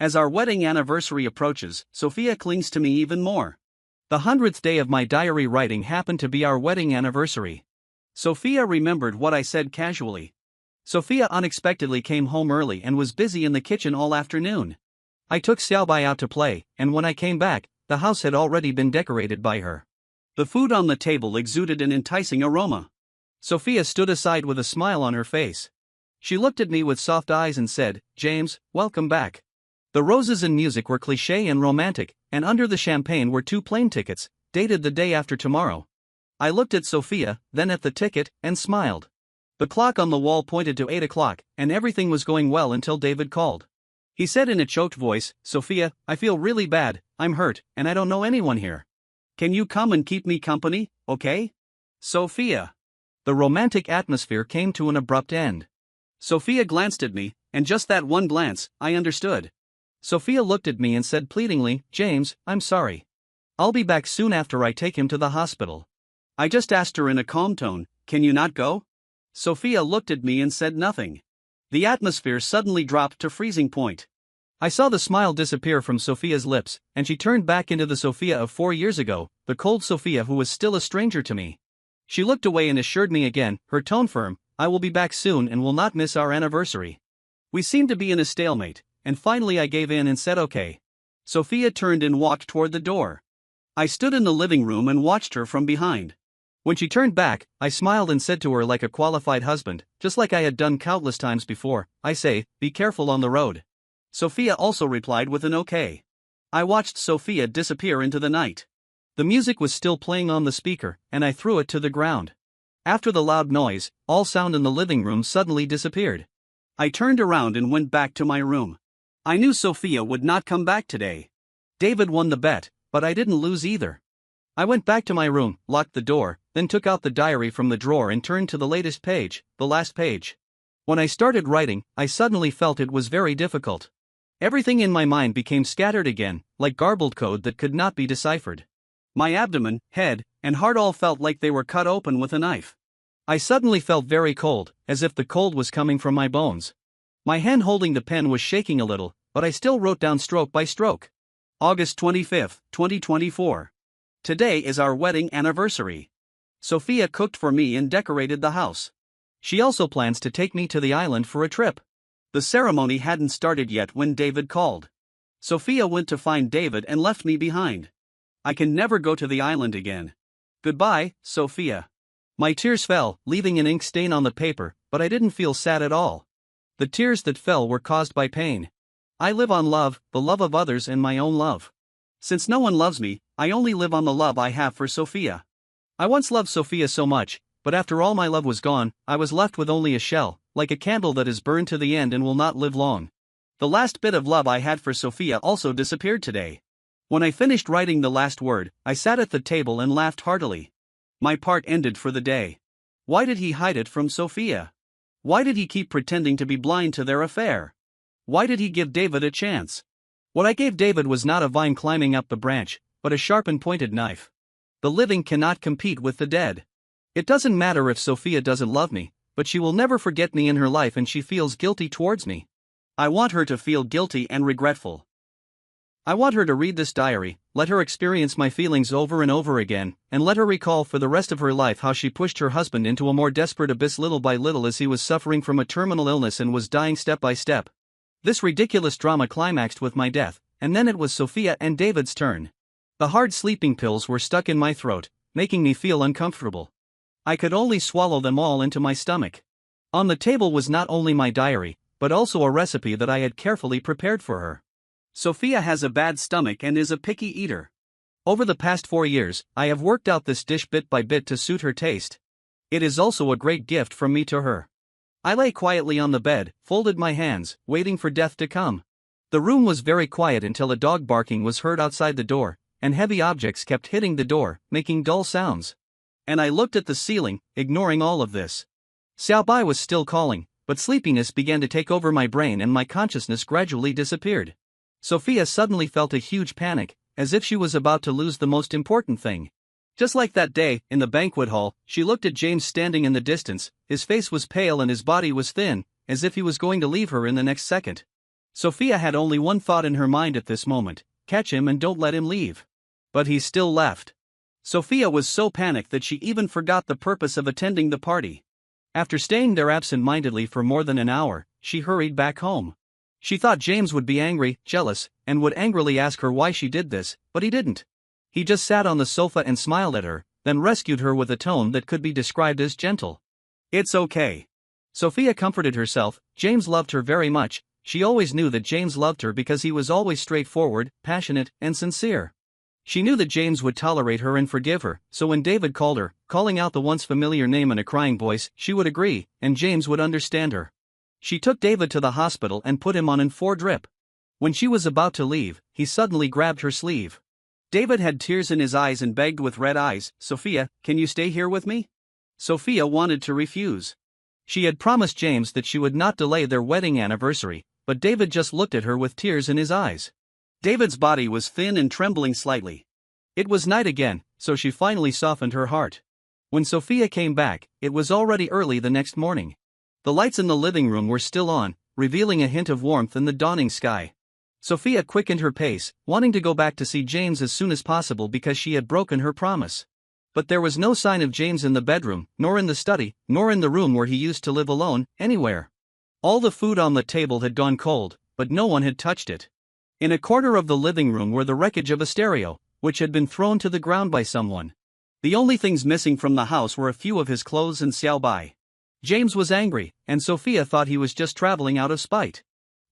Speaker 1: As our wedding anniversary approaches, Sophia clings to me even more. The 100th day of my diary writing happened to be our wedding anniversary. Sophia remembered what I said casually. Sophia unexpectedly came home early and was busy in the kitchen all afternoon. I took Xiaobai out to play, and when I came back, the house had already been decorated by her. The food on the table exuded an enticing aroma. Sophia stood aside with a smile on her face. She looked at me with soft eyes and said, "James, welcome back." The roses and music were cliché and romantic, and under the champagne were 2 plane tickets, dated the day after tomorrow. I looked at Sophia, then at the ticket, and smiled. The clock on the wall pointed to 8 o'clock, and everything was going well until David called. He said in a choked voice, "Sophia, I feel really bad, I'm hurt, and I don't know anyone here. Can you come and keep me company, okay?" "Sophia." The romantic atmosphere came to an abrupt end. Sophia glanced at me, and just that one glance, I understood. Sophia looked at me and said pleadingly, "James, I'm sorry. I'll be back soon after I take him to the hospital." I just asked her in a calm tone, "Can you not go?" Sophia looked at me and said nothing. The atmosphere suddenly dropped to freezing point. I saw the smile disappear from Sophia's lips, and she turned back into the Sophia of 4 years ago, the cold Sophia who was still a stranger to me. She looked away and assured me again, her tone firm, "I will be back soon and will not miss our anniversary." We seemed to be in a stalemate, and finally I gave in and said okay. Sophia turned and walked toward the door. I stood in the living room and watched her from behind. When she turned back, I smiled and said to her like a qualified husband, just like I had done countless times before, I say, "Be careful on the road." Sophia also replied with an okay. I watched Sophia disappear into the night. The music was still playing on the speaker, and I threw it to the ground. After the loud noise, all sound in the living room suddenly disappeared. I turned around and went back to my room. I knew Sophia would not come back today. David won the bet, but I didn't lose either. I went back to my room, locked the door, then took out the diary from the drawer and turned to the latest page, the last page. When I started writing, I suddenly felt it was very difficult. Everything in my mind became scattered again, like garbled code that could not be deciphered. My abdomen, head, and heart all felt like they were cut open with a knife. I suddenly felt very cold, as if the cold was coming from my bones. My hand holding the pen was shaking a little, but I still wrote down stroke by stroke. August 25, 2024. Today is our wedding anniversary. Sophia cooked for me and decorated the house. She also plans to take me to the island for a trip. The ceremony hadn't started yet when David called. Sophia went to find David and left me behind. I can never go to the island again. Goodbye, Sophia. My tears fell, leaving an ink stain on the paper, but I didn't feel sad at all. The tears that fell were caused by pain. I live on love, the love of others and my own love. Since no one loves me, I only live on the love I have for Sophia. I once loved Sophia so much, but after all my love was gone, I was left with only a shell, like a candle that is burned to the end and will not live long. The last bit of love I had for Sophia also disappeared today. When I finished writing the last word, I sat at the table and laughed heartily. My part ended for the day. Why did he hide it from Sophia? Why did he keep pretending to be blind to their affair? Why did he give David a chance? What I gave David was not a vine climbing up the branch, but a sharp and pointed knife. The living cannot compete with the dead. It doesn't matter if Sophia doesn't love me, but she will never forget me in her life and she feels guilty towards me. I want her to feel guilty and regretful. I want her to read this diary, let her experience my feelings over and over again, and let her recall for the rest of her life how she pushed her husband into a more desperate abyss little by little as he was suffering from a terminal illness and was dying step by step. This ridiculous drama climaxed with my death, and then it was Sophia and David's turn. The hard sleeping pills were stuck in my throat, making me feel uncomfortable. I could only swallow them all into my stomach. On the table was not only my diary, but also a recipe that I had carefully prepared for her. Sophia has a bad stomach and is a picky eater. Over the past 4 years, I have worked out this dish bit by bit to suit her taste. It is also a great gift from me to her. I lay quietly on the bed, folded my hands, waiting for death to come. The room was very quiet until a dog barking was heard outside the door, and heavy objects kept hitting the door, making dull sounds. And I looked at the ceiling, ignoring all of this. Xiaobai was still calling, but sleepiness began to take over my brain and my consciousness gradually disappeared. Sophia suddenly felt a huge panic, as if she was about to lose the most important thing. Just like that day, in the banquet hall, she looked at James standing in the distance. His face was pale and his body was thin, as if he was going to leave her in the next second. Sophia had only one thought in her mind at this moment: catch him and don't let him leave. But he still left. Sophia was so panicked that she even forgot the purpose of attending the party. After staying there absent-mindedly for more than an hour, she hurried back home. She thought James would be angry, jealous, and would angrily ask her why she did this, but he didn't. He just sat on the sofa and smiled at her, then rescued her with a tone that could be described as gentle. "It's okay." Sophia comforted herself. James loved her very much. She always knew that James loved her because he was always straightforward, passionate, and sincere. She knew that James would tolerate her and forgive her, so when David called her, calling out the once familiar name in a crying voice, she would agree, and James would understand her. She took David to the hospital and put him on an 4-drip. When she was about to leave, he suddenly grabbed her sleeve. David had tears in his eyes and begged with red eyes, "Sophia, can you stay here with me?" Sophia wanted to refuse. She had promised James that she would not delay their wedding anniversary, but David just looked at her with tears in his eyes. David's body was thin and trembling slightly. It was night again, so she finally softened her heart. When Sophia came back, it was already early the next morning. The lights in the living room were still on, revealing a hint of warmth in the dawning sky. Sophia quickened her pace, wanting to go back to see James as soon as possible because she had broken her promise. But there was no sign of James in the bedroom, nor in the study, nor in the room where he used to live alone, anywhere. All the food on the table had gone cold, but no one had touched it. In a corner of the living room were the wreckage of a stereo, which had been thrown to the ground by someone. The only things missing from the house were a few of his clothes and Xiaobai. James was angry, and Sophia thought he was just traveling out of spite.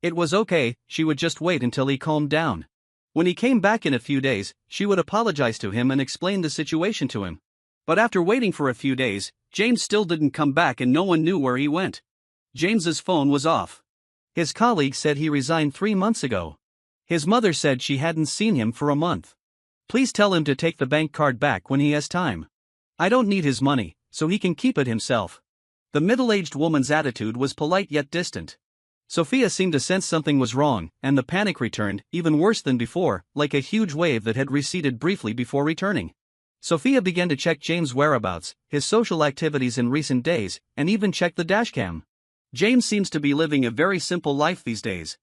Speaker 1: It was okay, she would just wait until he calmed down. When he came back in a few days, she would apologize to him and explain the situation to him. But after waiting for a few days, James still didn't come back and no one knew where he went. James's phone was off. His colleague said he resigned 3 months ago. His mother said she hadn't seen him for a month. Please tell him to take the bank card back when he has time. I don't need his money, so he can keep it himself. The middle-aged woman's attitude was polite yet distant. Sophia seemed to sense something was wrong, and the panic returned, even worse than before, like a huge wave that had receded briefly before returning. Sophia began to check James' whereabouts, his social activities in recent days, and even checked the dashcam. James seems to be living a very simple life these days.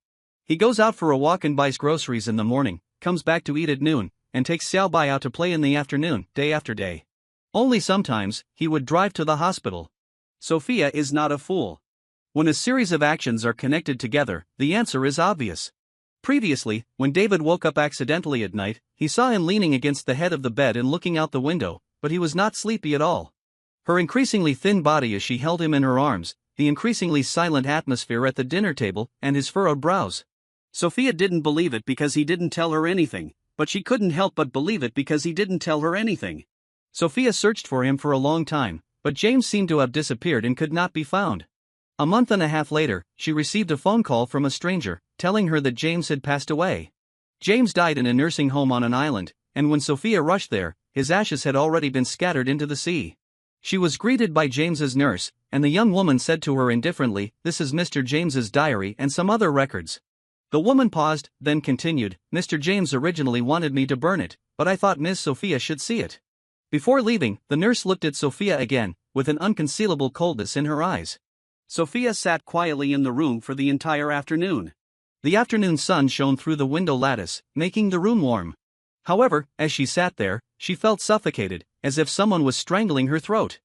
Speaker 1: He goes out for a walk and buys groceries in the morning, comes back to eat at noon, and takes Xiaobai out to play in the afternoon, day after day. Only sometimes, he would drive to the hospital. Sophia is not a fool. When a series of actions are connected together, the answer is obvious. Previously, when David woke up accidentally at night, he saw him leaning against the head of the bed and looking out the window, but he was not sleepy at all. Her increasingly thin body as she held him in her arms, the increasingly silent atmosphere at the dinner table, and his furrowed brows. Sophia didn't believe it because he didn't tell her anything, but she couldn't help but believe it because he didn't tell her anything. Sophia searched for him for a long time, but James seemed to have disappeared and could not be found. A month and a half later, she received a phone call from a stranger, telling her that James had passed away. James died in a nursing home on an island, and when Sophia rushed there, his ashes had already been scattered into the sea. She was greeted by James's nurse, and the young woman said to her indifferently, "This is Mr. James's diary and some other records." The woman paused, then continued, "Mr. James originally wanted me to burn it, but I thought Miss Sophia should see it." Before leaving, the nurse looked at Sophia again, with an unconcealable coldness in her eyes. Sophia sat quietly in the room for the entire afternoon. The afternoon sun shone through the window lattice, making the room warm. However, as she sat there, she felt suffocated, as if someone was strangling her throat.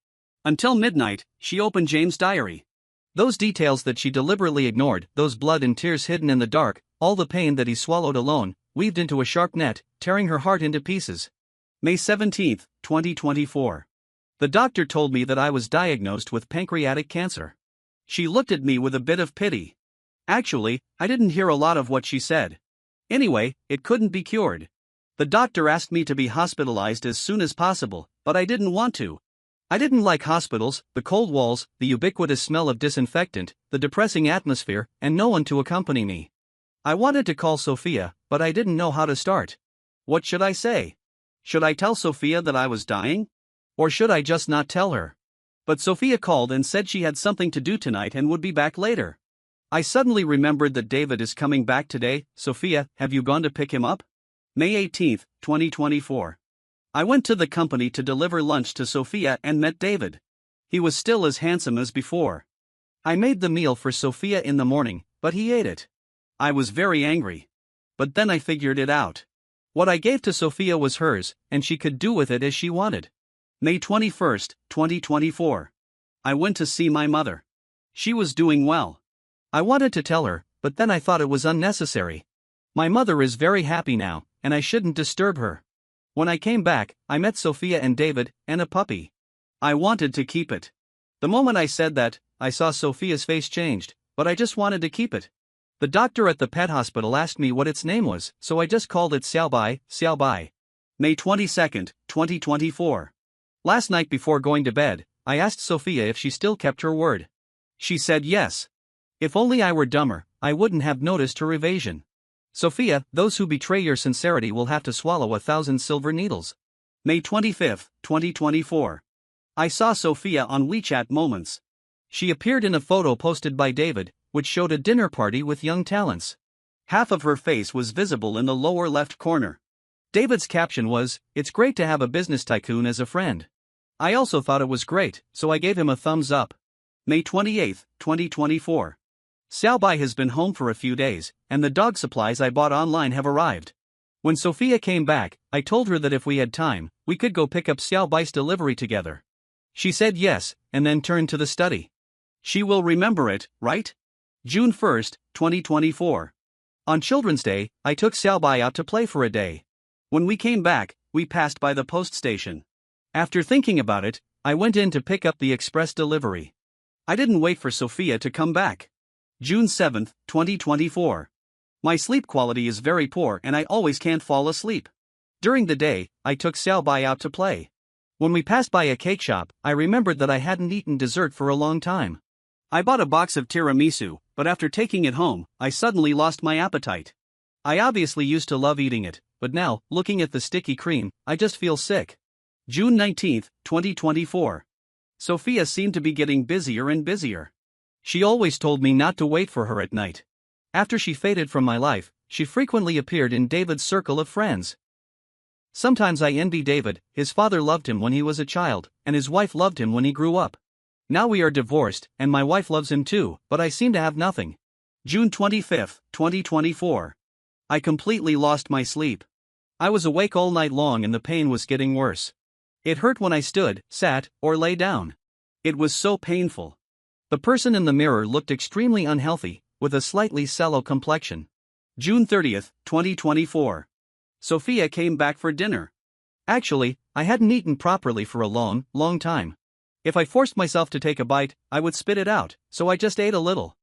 Speaker 1: Until midnight, she opened James' diary. Those details that she deliberately ignored, those blood and tears hidden in the dark, all the pain that he swallowed alone, weaved into a sharp net, tearing her heart into pieces. May 17, 2024. The doctor told me that I was diagnosed with pancreatic cancer. She looked at me with a bit of pity. Actually, I didn't hear a lot of what she said. Anyway, it couldn't be cured. The doctor asked me to be hospitalized as soon as possible, but I didn't want to. I didn't like hospitals, the cold walls, the ubiquitous smell of disinfectant, the depressing atmosphere, and no one to accompany me. I wanted to call Sophia, but I didn't know how to start. What should I say? Should I tell Sophia that I was dying? Or should I just not tell her? But Sophia called and said she had something to do tonight and would be back later. I suddenly remembered that David is coming back today. Sophia, have you gone to pick him up? May 18, 2024. I went to the company to deliver lunch to Sophia and met David. He was still as handsome as before. I made the meal for Sophia in the morning, but he ate it. I was very angry. But then I figured it out. What I gave to Sophia was hers, and she could do with it as she wanted. May 21, 2024. I went to see my mother. She was doing well. I wanted to tell her, but then I thought it was unnecessary. My mother is very happy now, and I shouldn't disturb her. When I came back, I met Sophia and David, and a puppy. I wanted to keep it. The moment I said that, I saw Sophia's face changed, but I just wanted to keep it. The doctor at the pet hospital asked me what its name was, so I just called it Xiaobai, Xiaobai. May 22, 2024. Last night before going to bed, I asked Sophia if she still kept her word. She said yes. If only I were dumber, I wouldn't have noticed her evasion. Sophia, those who betray your sincerity will have to swallow 1,000 silver needles. May 25, 2024. I saw Sophia on WeChat Moments. She appeared in a photo posted by David, which showed a dinner party with young talents. Half of her face was visible in the lower left corner. David's caption was, "It's great to have a business tycoon as a friend." I also thought it was great, so I gave him a thumbs up. May 28, 2024. Xiaobai has been home for a few days, and the dog supplies I bought online have arrived. When Sophia came back, I told her that if we had time, we could go pick up Xiaobai's delivery together. She said yes, and then turned to the study. She will remember it, right? June 1, 2024. On Children's Day, I took Xiaobai out to play for a day. When we came back, we passed by the post station. After thinking about it, I went in to pick up the express delivery. I didn't wait for Sophia to come back. June 7, 2024. My sleep quality is very poor and I always can't fall asleep. During the day, I took Xiaobai out to play. When we passed by a cake shop, I remembered that I hadn't eaten dessert for a long time. I bought a box of tiramisu, but after taking it home, I suddenly lost my appetite. I obviously used to love eating it, but now, looking at the sticky cream, I just feel sick. June 19, 2024. Sophia seemed to be getting busier and busier. She always told me not to wait for her at night. After she faded from my life, she frequently appeared in David's circle of friends. Sometimes I envy David. His father loved him when he was a child, and his wife loved him when he grew up. Now we are divorced, and my wife loves him too, but I seem to have nothing. June 25, 2024. I completely lost my sleep. I was awake all night long and the pain was getting worse. It hurt when I stood, sat, or lay down. It was so painful. The person in the mirror looked extremely unhealthy, with a slightly sallow complexion. June 30, 2024. Sophia came back for dinner. Actually, I hadn't eaten properly for a long time. If I forced myself to take a bite, I would spit it out, so I just ate a little.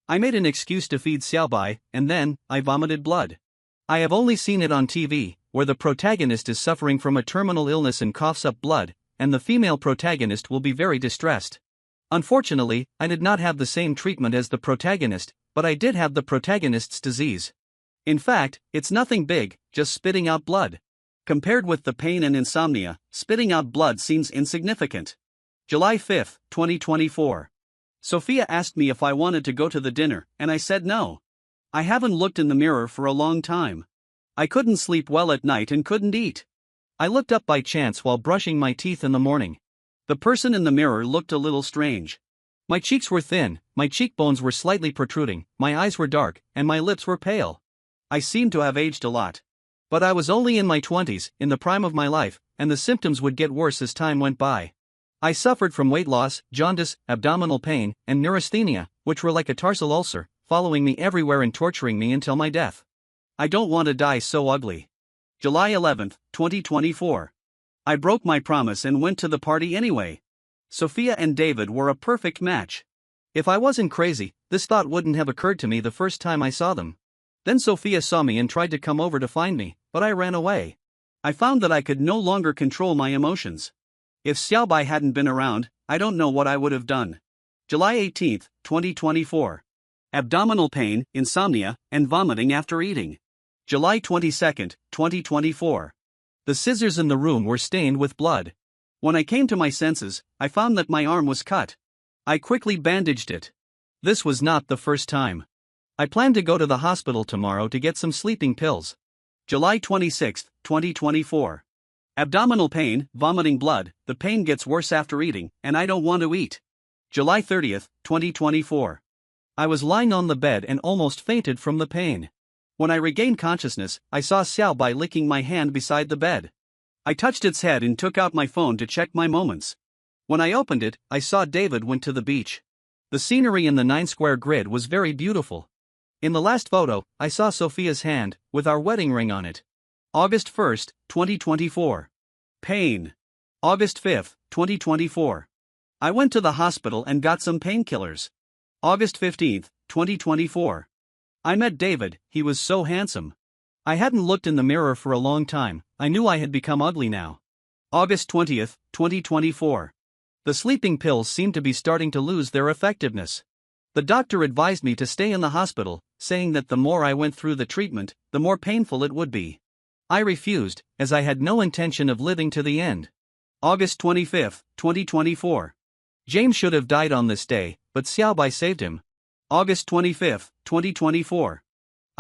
Speaker 1: I made an excuse to feed Xiaobai, and then, I vomited blood. I have only seen it on TV, where the protagonist is suffering from a terminal illness and coughs up blood, and the female protagonist will be very distressed. Unfortunately, I did not have the same treatment as the protagonist, but I did have the protagonist's disease. In fact, it's nothing big, just spitting out blood. Compared with the pain and insomnia, spitting out blood seems insignificant. July 5, 2024. Sophia asked me if I wanted to go to the dinner, and I said no. I haven't looked in the mirror for a long time. I couldn't sleep well at night and couldn't eat. I looked up by chance while brushing my teeth in the morning. The person in the mirror looked a little strange. My cheeks were thin, my cheekbones were slightly protruding, my eyes were dark, and my lips were pale. I seemed to have aged a lot. But I was only in my 20s, in the prime of my life, and the symptoms would get worse as time went by. I suffered from weight loss, jaundice, abdominal pain, and neurasthenia, which were like a tarsal ulcer, following me everywhere and torturing me until my death. I don't want to die so ugly. July 11, 2024. I broke my promise and went to the party anyway. Sophia and David were a perfect match. If I wasn't crazy, this thought wouldn't have occurred to me the first time I saw them. Then Sophia saw me and tried to come over to find me, but I ran away. I found that I could no longer control my emotions. If Xiaobai hadn't been around, I don't know what I would have done. July 18, 2024. Abdominal pain, insomnia, and vomiting after eating. July 22, 2024. The scissors in the room were stained with blood. When I came to my senses, I found that my arm was cut. I quickly bandaged it. This was not the first time. I plan to go to the hospital tomorrow to get some sleeping pills. July 26, 2024. Abdominal pain, vomiting blood, the pain gets worse after eating, and I don't want to eat. July 30, 2024. I was lying on the bed and almost fainted from the pain. When I regained consciousness, I saw Xiaobai licking my hand beside the bed. I touched its head and took out my phone to check my moments. When I opened it, I saw David went to the beach. The scenery in the 9-square grid was very beautiful. In the last photo, I saw Sophia's hand, with our wedding ring on it. August 1, 2024. Pain. August 5, 2024. I went to the hospital and got some painkillers. August 15, 2024. I met David, he was so handsome. I hadn't looked in the mirror for a long time, I knew I had become ugly now. August 20, 2024. The sleeping pills seemed to be starting to lose their effectiveness. The doctor advised me to stay in the hospital, saying that the more I went through the treatment, the more painful it would be. I refused, as I had no intention of living to the end. August 25, 2024. James should have died on this day, but Xiaobai saved him. August 25, 2024.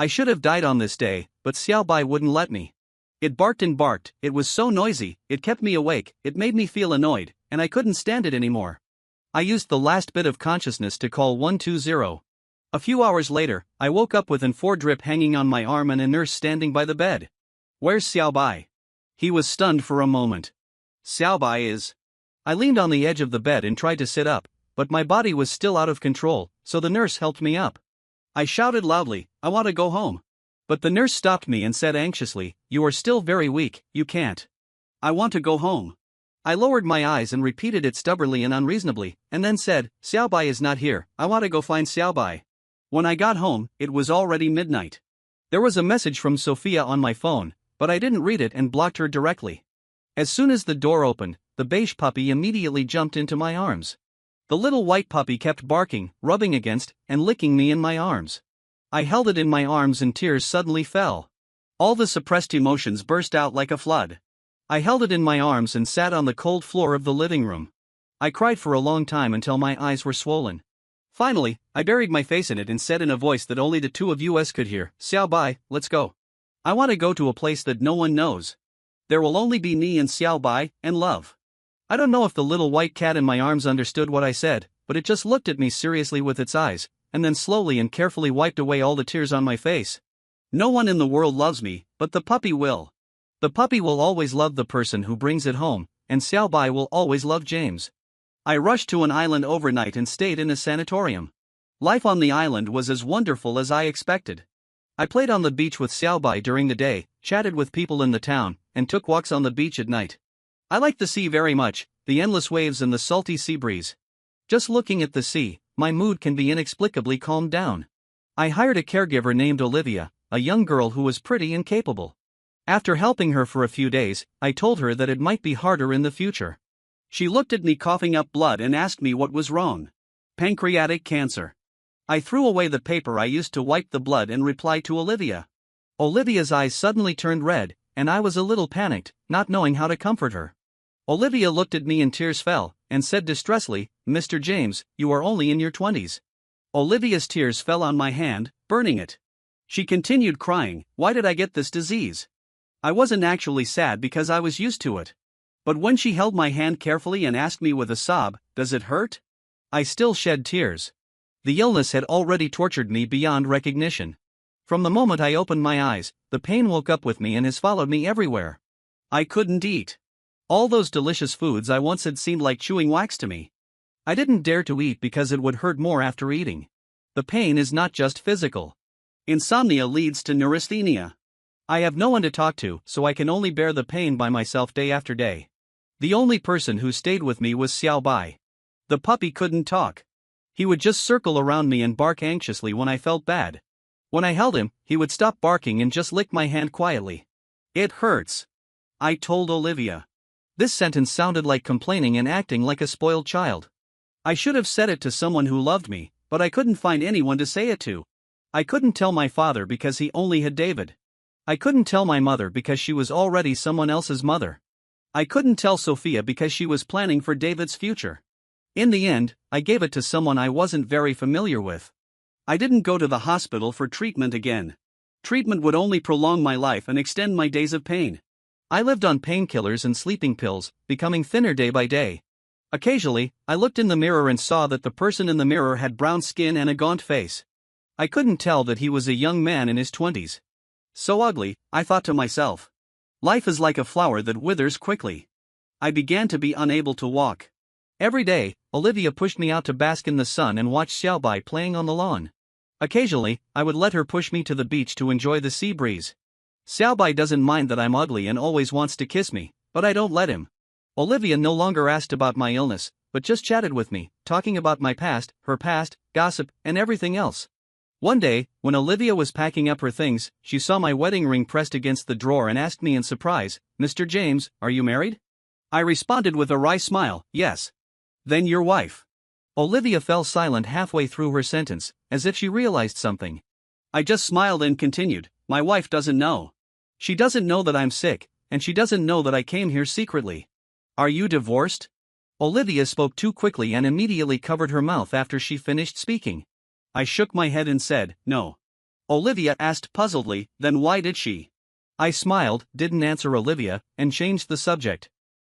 Speaker 1: I should have died on this day, but Xiaobai wouldn't let me. It barked and barked, it was so noisy, it kept me awake, it made me feel annoyed, and I couldn't stand it anymore. I used the last bit of consciousness to call 120. A few hours later, I woke up with an 4 drip hanging on my arm and a nurse standing by the bed. Where's Xiaobai? He was stunned for a moment. Xiaobai is. I leaned on the edge of the bed and tried to sit up, but my body was still out of control, so the nurse helped me up. I shouted loudly, I want to go home. But the nurse stopped me and said anxiously, you are still very weak, you can't. I want to go home. I lowered my eyes and repeated it stubbornly and unreasonably, and then said, Xiaobai is not here, I want to go find Xiaobai. When I got home, it was already midnight. There was a message from Sophia on my phone, but I didn't read it and blocked her directly. As soon as the door opened, the beige puppy immediately jumped into my arms. The little white puppy kept barking, rubbing against, and licking me in my arms. I held it in my arms and tears suddenly fell. All the suppressed emotions burst out like a flood. I held it in my arms and sat on the cold floor of the living room. I cried for a long time until my eyes were swollen. Finally, I buried my face in it and said in a voice that only the two of us could hear, "Xiao Bai, let's go. I want to go to a place that no one knows. There will only be me and Xiao Bai, and love." I don't know if the little white cat in my arms understood what I said, but it just looked at me seriously with its eyes, and then slowly and carefully wiped away all the tears on my face. No one in the world loves me, but the puppy will. The puppy will always love the person who brings it home, and Xiao Bai will always love James. I rushed to an island overnight and stayed in a sanatorium. Life on the island was as wonderful as I expected. I played on the beach with Xiao Bai during the day, chatted with people in the town, and took walks on the beach at night. I liked the sea very much, the endless waves and the salty sea breeze. Just looking at the sea, my mood can be inexplicably calmed down. I hired a caregiver named Olivia, a young girl who was pretty and capable. After helping her for a few days, I told her that it might be harder in the future. She looked at me coughing up blood and asked me what was wrong. Pancreatic cancer. I threw away the paper I used to wipe the blood and replied to Olivia. Olivia's eyes suddenly turned red, and I was a little panicked, not knowing how to comfort her. Olivia looked at me and tears fell, and said distressfully, "Mr. James, you are only in your 20s. Olivia's tears fell on my hand, burning it. She continued crying, "Why did I get this disease?" I wasn't actually sad because I was used to it. But when she held my hand carefully and asked me with a sob, "Does it hurt?" I still shed tears. The illness had already tortured me beyond recognition. From the moment I opened my eyes, the pain woke up with me and has followed me everywhere. I couldn't eat. All those delicious foods I once had seemed like chewing wax to me. I didn't dare to eat because it would hurt more after eating. The pain is not just physical. Insomnia leads to neurasthenia. I have no one to talk to, so I can only bear the pain by myself day after day. The only person who stayed with me was Xiao Bai. The puppy couldn't talk. He would just circle around me and bark anxiously when I felt bad. When I held him, he would stop barking and just lick my hand quietly. "It hurts," I told Olivia. This sentence sounded like complaining and acting like a spoiled child. I should have said it to someone who loved me, but I couldn't find anyone to say it to. I couldn't tell my father because he only had David. I couldn't tell my mother because she was already someone else's mother. I couldn't tell Sophia because she was planning for David's future. In the end, I gave it to someone I wasn't very familiar with. I didn't go to the hospital for treatment again. Treatment would only prolong my life and extend my days of pain. I lived on painkillers and sleeping pills, becoming thinner day by day. Occasionally, I looked in the mirror and saw that the person in the mirror had brown skin and a gaunt face. I couldn't tell that he was a young man in his 20s. So ugly, I thought to myself. Life is like a flower that withers quickly. I began to be unable to walk. Every day, Olivia pushed me out to bask in the sun and watch Xiao Bai playing on the lawn. Occasionally, I would let her push me to the beach to enjoy the sea breeze. Xiao Bai doesn't mind that I'm ugly and always wants to kiss me, but I don't let him. Olivia no longer asked about my illness, but just chatted with me, talking about my past, her past, gossip, and everything else. One day, when Olivia was packing up her things, she saw my wedding ring pressed against the drawer and asked me in surprise, "Mr. James, are you married?" I responded with a wry smile, "Yes." "Then your wife." Olivia fell silent halfway through her sentence, as if she realized something. I just smiled and continued, "My wife doesn't know. She doesn't know that I'm sick, and she doesn't know that I came here secretly." "Are you divorced?" Olivia spoke too quickly and immediately covered her mouth after she finished speaking. I shook my head and said, "No." Olivia asked puzzledly, "Then why did she?" I smiled, didn't answer Olivia, and changed the subject.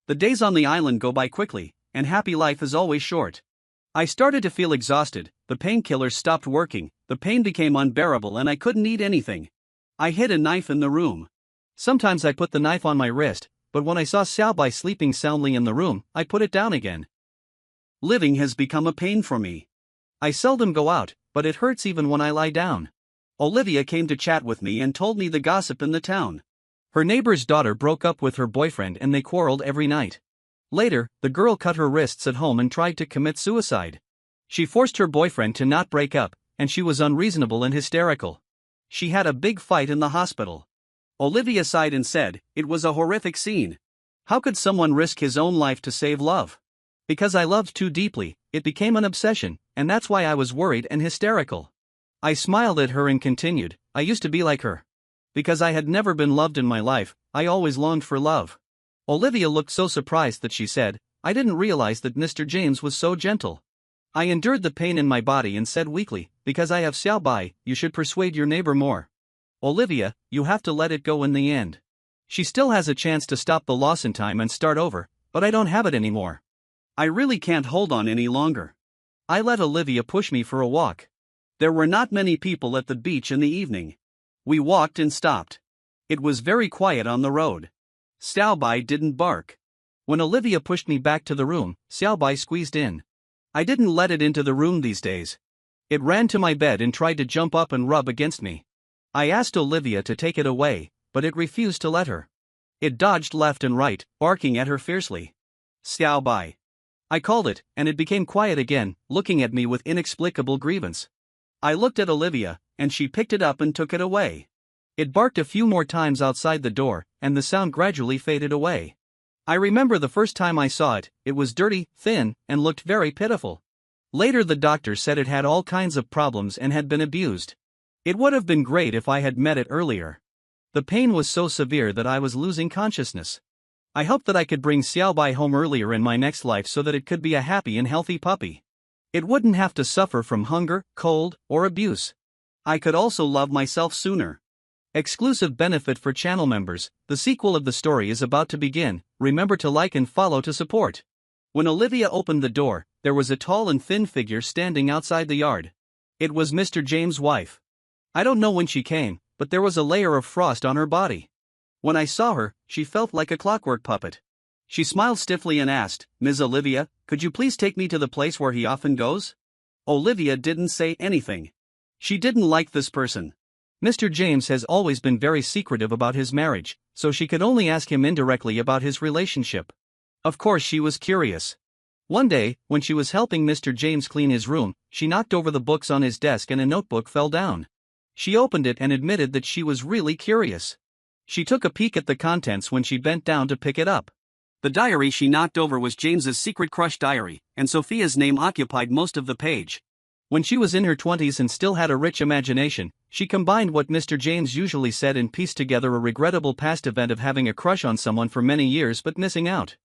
Speaker 1: The days on the island go by quickly, and happy life is always short. I started to feel exhausted, the painkillers stopped working, the pain became unbearable and I couldn't eat anything. I hid a knife in the room. Sometimes I put the knife on my wrist, but when I saw Xiao Bai sleeping soundly in the room, I put it down again. Living has become a pain for me. I seldom go out, but it hurts even when I lie down. Olivia came to chat with me and told me the gossip in the town. Her neighbor's daughter broke up with her boyfriend and they quarreled every night. Later, the girl cut her wrists at home and tried to commit suicide. She forced her boyfriend to not break up, and she was unreasonable and hysterical. She had a big fight in the hospital. Olivia sighed and said, "It was a horrific scene. How could someone risk his own life to save love? Because I loved too deeply, it became an obsession, and that's why I was worried and hysterical." I smiled at her and continued, "I used to be like her. Because I had never been loved in my life, I always longed for love." Olivia looked so surprised that she said, "I didn't realize that Mr. James was so gentle." I endured the pain in my body and said weakly, "Because I have Xiao Bai, you should persuade your neighbor more. Olivia, you have to let it go in the end. She still has a chance to stop the loss in time and start over, but I don't have it anymore. I really can't hold on any longer." I let Olivia push me for a walk. There were not many people at the beach in the evening. We walked and stopped. It was very quiet on the road. Xiao Bai didn't bark. When Olivia pushed me back to the room, Xiao Bai squeezed in. I didn't let it into the room these days. It ran to my bed and tried to jump up and rub against me. I asked Olivia to take it away, but it refused to let her. It dodged left and right, barking at her fiercely. "Xiao Bai." I called it, and it became quiet again, looking at me with inexplicable grievance. I looked at Olivia, and she picked it up and took it away. It barked a few more times outside the door, and the sound gradually faded away. I remember the first time I saw it, it was dirty, thin, and looked very pitiful. Later the doctor said it had all kinds of problems and had been abused. It would have been great if I had met it earlier. The pain was so severe that I was losing consciousness. I hoped that I could bring Xiao Bai home earlier in my next life so that it could be a happy and healthy puppy. It wouldn't have to suffer from hunger, cold, or abuse. I could also love myself sooner. Exclusive benefit for channel members: the sequel of the story is about to begin. Remember to like and follow to support. When Olivia opened the door, there was a tall and thin figure standing outside the yard. It was Mr. James' wife. I don't know when she came, but there was a layer of frost on her body. When I saw her, she felt like a clockwork puppet. She smiled stiffly and asked, "Ms. Olivia, could you please take me to the place where he often goes?" Olivia didn't say anything. She didn't like this person. Mr. James has always been very secretive about his marriage, so she could only ask him indirectly about his relationship. Of course she was curious. One day, when she was helping Mr. James clean his room, she knocked over the books on his desk and a notebook fell down. She opened it and admitted that she was really curious. She took a peek at the contents when she bent down to pick it up. The diary she knocked over was James's secret crush diary, and Sophia's name occupied most of the page. When she was in her 20s and still had a rich imagination, she combined what Mr. James usually said and pieced together a regrettable past event of having a crush on someone for many years but missing out.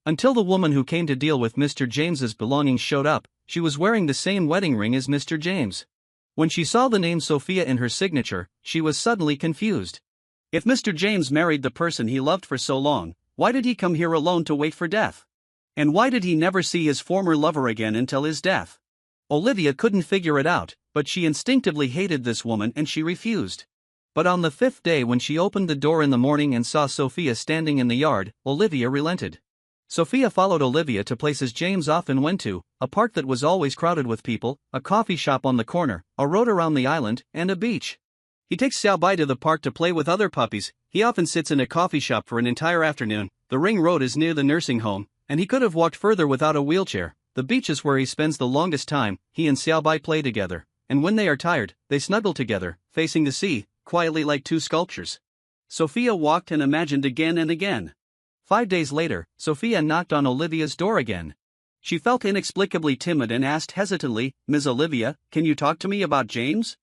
Speaker 1: Until the woman who came to deal with Mr. James's belongings showed up, she was wearing the same wedding ring as Mr. James. When she saw the name Sophia in her signature, she was suddenly confused. If Mr. James married the person he loved for so long, why did he come here alone to wait for death? And why did he never see his former lover again until his death? Olivia couldn't figure it out, but she instinctively hated this woman and she refused. But on the 5th day, when she opened the door in the morning and saw Sophia standing in the yard, Olivia relented. Sophia followed Olivia to places James often went to: a park that was always crowded with people, a coffee shop on the corner, a road around the island, and a beach. He takes Xiao Bai to the park to play with other puppies. He often sits in a coffee shop for an entire afternoon. The ring road is near the nursing home, and he could have walked further without a wheelchair. The beach is where he spends the longest time. He and Xiao Bai play together, and when they are tired, they snuggle together, facing the sea, quietly like two sculptures. Sophia walked and imagined again and again. 5 days later, Sophia knocked on Olivia's door again. She felt inexplicably timid and asked hesitantly, "Ms. Olivia, can you talk to me about James?"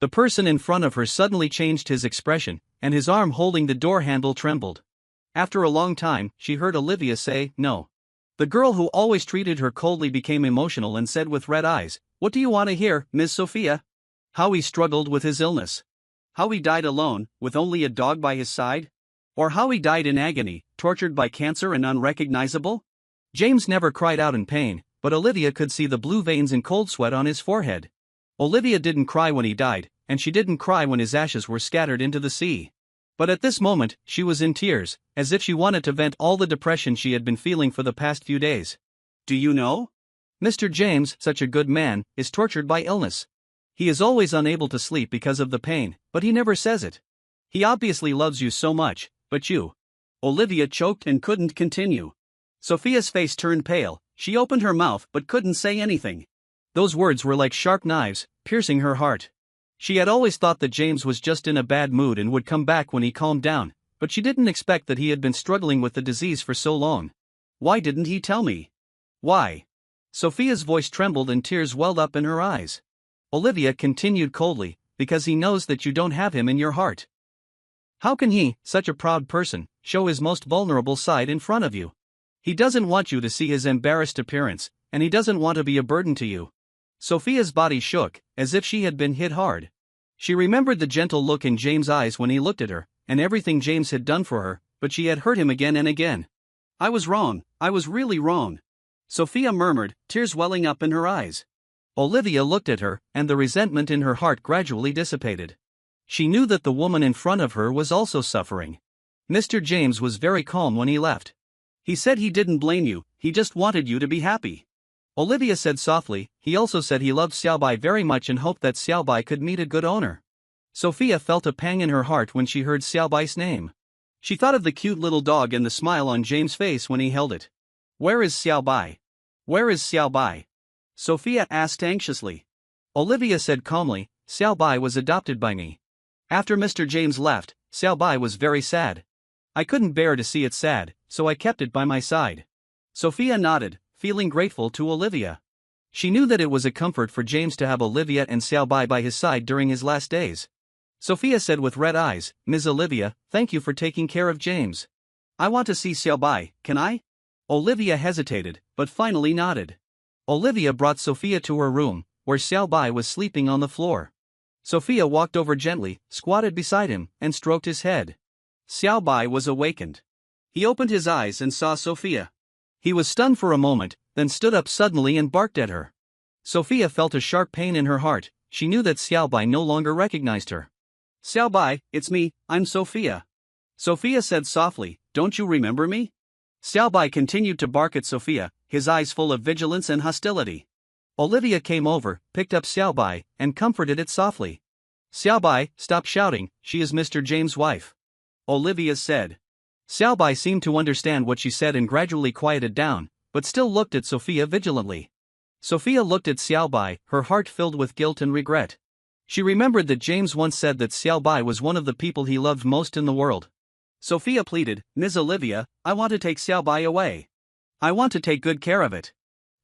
Speaker 1: The person in front of her suddenly changed his expression, and his arm holding the door handle trembled. After a long time, she heard Olivia say, "No." The girl who always treated her coldly became emotional and said with red eyes, "What do you want to hear, Miss Sophia?" How he struggled with his illness. How he died alone, with only a dog by his side? Or how he died in agony, tortured by cancer and unrecognizable? James never cried out in pain, but Olivia could see the blue veins and cold sweat on his forehead. Olivia didn't cry when he died, and she didn't cry when his ashes were scattered into the sea. But at this moment, she was in tears, as if she wanted to vent all the depression she had been feeling for the past few days. "Do you know? Mr. James, such a good man, is tortured by illness. He is always unable to sleep because of the pain, but he never says it. He obviously loves you so much, but you..." Olivia choked and couldn't continue. Sophia's face turned pale. She opened her mouth but couldn't say anything. Those words were like sharp knives, piercing her heart. She had always thought that James was just in a bad mood and would come back when he calmed down, but she didn't expect that he had been struggling with the disease for so long. Why didn't he tell me? Why? Sophia's voice trembled and tears welled up in her eyes. Olivia continued coldly, because he knows that you don't have him in your heart. How can he, such a proud person, show his most vulnerable side in front of you? He doesn't want you to see his embarrassed appearance, and he doesn't want to be a burden to you. Sophia's body shook, as if she had been hit hard. She remembered the gentle look in James' eyes when he looked at her, and everything James had done for her, but she had hurt him again and again. I was wrong, I was really wrong. Sophia murmured, tears welling up in her eyes. Olivia looked at her, and the resentment in her heart gradually dissipated. She knew that the woman in front of her was also suffering. Mr. James was very calm when he left. He said he didn't blame you, he just wanted you to be happy. Olivia said softly, he also said he loved Xiaobai very much and hoped that Xiaobai could meet a good owner. Sophia felt a pang in her heart when she heard Xiaobai's name. She thought of the cute little dog and the smile on James' face when he held it. Where is Xiaobai? Where is Xiaobai? Sophia asked anxiously. Olivia said calmly, Xiaobai was adopted by me. After Mr. James left, Xiaobai was very sad. I couldn't bear to see it sad, so I kept it by my side. Sophia nodded, feeling grateful to Olivia. She knew that it was a comfort for James to have Olivia and Xiaobai by his side during his last days. Sophia said with red eyes, Ms. Olivia, thank you for taking care of James. I want to see Xiaobai, can I? Olivia hesitated, but finally nodded. Olivia brought Sophia to her room, where Xiaobai was sleeping on the floor. Sophia walked over gently, squatted beside him, and stroked his head. Xiaobai was awakened. He opened his eyes and saw Sophia. He was stunned for a moment, then stood up suddenly and barked at her. Sophia felt a sharp pain in her heart. She knew that Xiaobai no longer recognized her. Xiaobai, it's me, I'm Sophia. Sophia said softly, don't you remember me? Xiaobai continued to bark at Sophia, his eyes full of vigilance and hostility. Olivia came over, picked up Xiaobai, and comforted it softly. Xiaobai, stop shouting, she is Mr. James' wife. Olivia said. Xiaobai seemed to understand what she said and gradually quieted down, but still looked at Sophia vigilantly. Sophia looked at Xiaobai, her heart filled with guilt and regret. She remembered that James once said that Xiaobai was one of the people he loved most in the world. Sophia pleaded, Ms. Olivia, I want to take Xiaobai away. I want to take good care of it.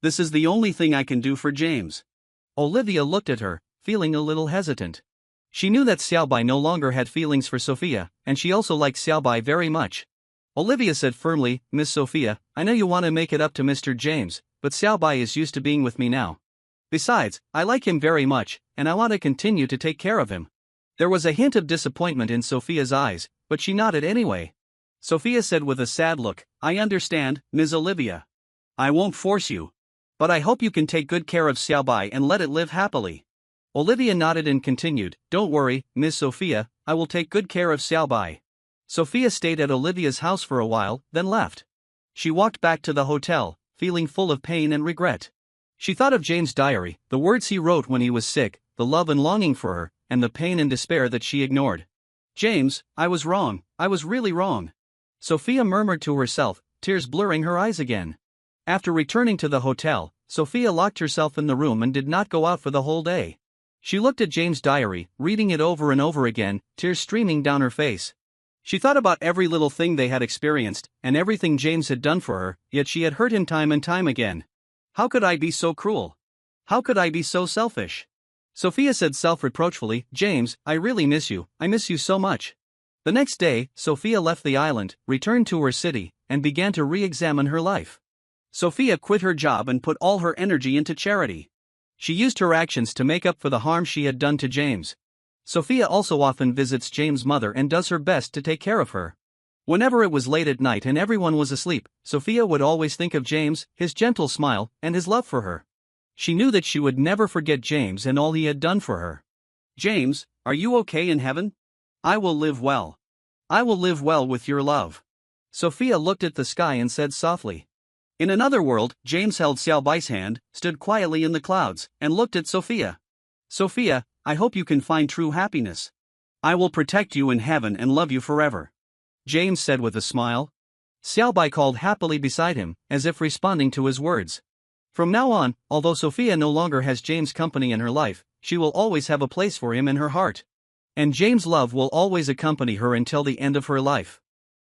Speaker 1: This is the only thing I can do for James. Olivia looked at her, feeling a little hesitant. She knew that Xiaobai no longer had feelings for Sophia, and she also liked Xiaobai very much. Olivia said firmly, Miss Sophia, I know you want to make it up to Mr. James, but Xiaobai is used to being with me now. Besides, I like him very much, and I want to continue to take care of him. There was a hint of disappointment in Sophia's eyes, but she nodded anyway. Sophia said with a sad look, I understand, Ms. Olivia. I won't force you. But I hope you can take good care of Xiaobai and let it live happily. Olivia nodded and continued, don't worry, Ms. Sophia, I will take good care of Xiaobai. Sophia stayed at Olivia's house for a while, then left. She walked back to the hotel, feeling full of pain and regret. She thought of James' diary, the words he wrote when he was sick, the love and longing for her, and the pain and despair that she ignored. James, I was wrong, I was really wrong. Sophia murmured to herself, tears blurring her eyes again. After returning to the hotel, Sophia locked herself in the room and did not go out for the whole day. She looked at James' diary, reading it over and over again, tears streaming down her face. She thought about every little thing they had experienced, and everything James had done for her, yet she had hurt him time and time again. How could I be so cruel? How could I be so selfish? Sophia said self-reproachfully, James, I really miss you, I miss you so much. The next day, Sophia left the island, returned to her city, and began to re-examine her life. Sophia quit her job and put all her energy into charity. She used her actions to make up for the harm she had done to James. Sophia also often visits James' mother and does her best to take care of her. Whenever it was late at night and everyone was asleep, Sophia would always think of James, his gentle smile, and his love for her. She knew that she would never forget James and all he had done for her. James, are you okay in heaven? I will live well. I will live well with your love. Sophia looked at the sky and said softly. In another world, James held Xiaobai's hand, stood quietly in the clouds, and looked at Sophia. Sophia, I hope you can find true happiness. I will protect you in heaven and love you forever. James said with a smile. Xiaobai called happily beside him, as if responding to his words. From now on, although Sophia no longer has James' company in her life, she will always have a place for him in her heart. And James' love will always accompany her until the end of her life.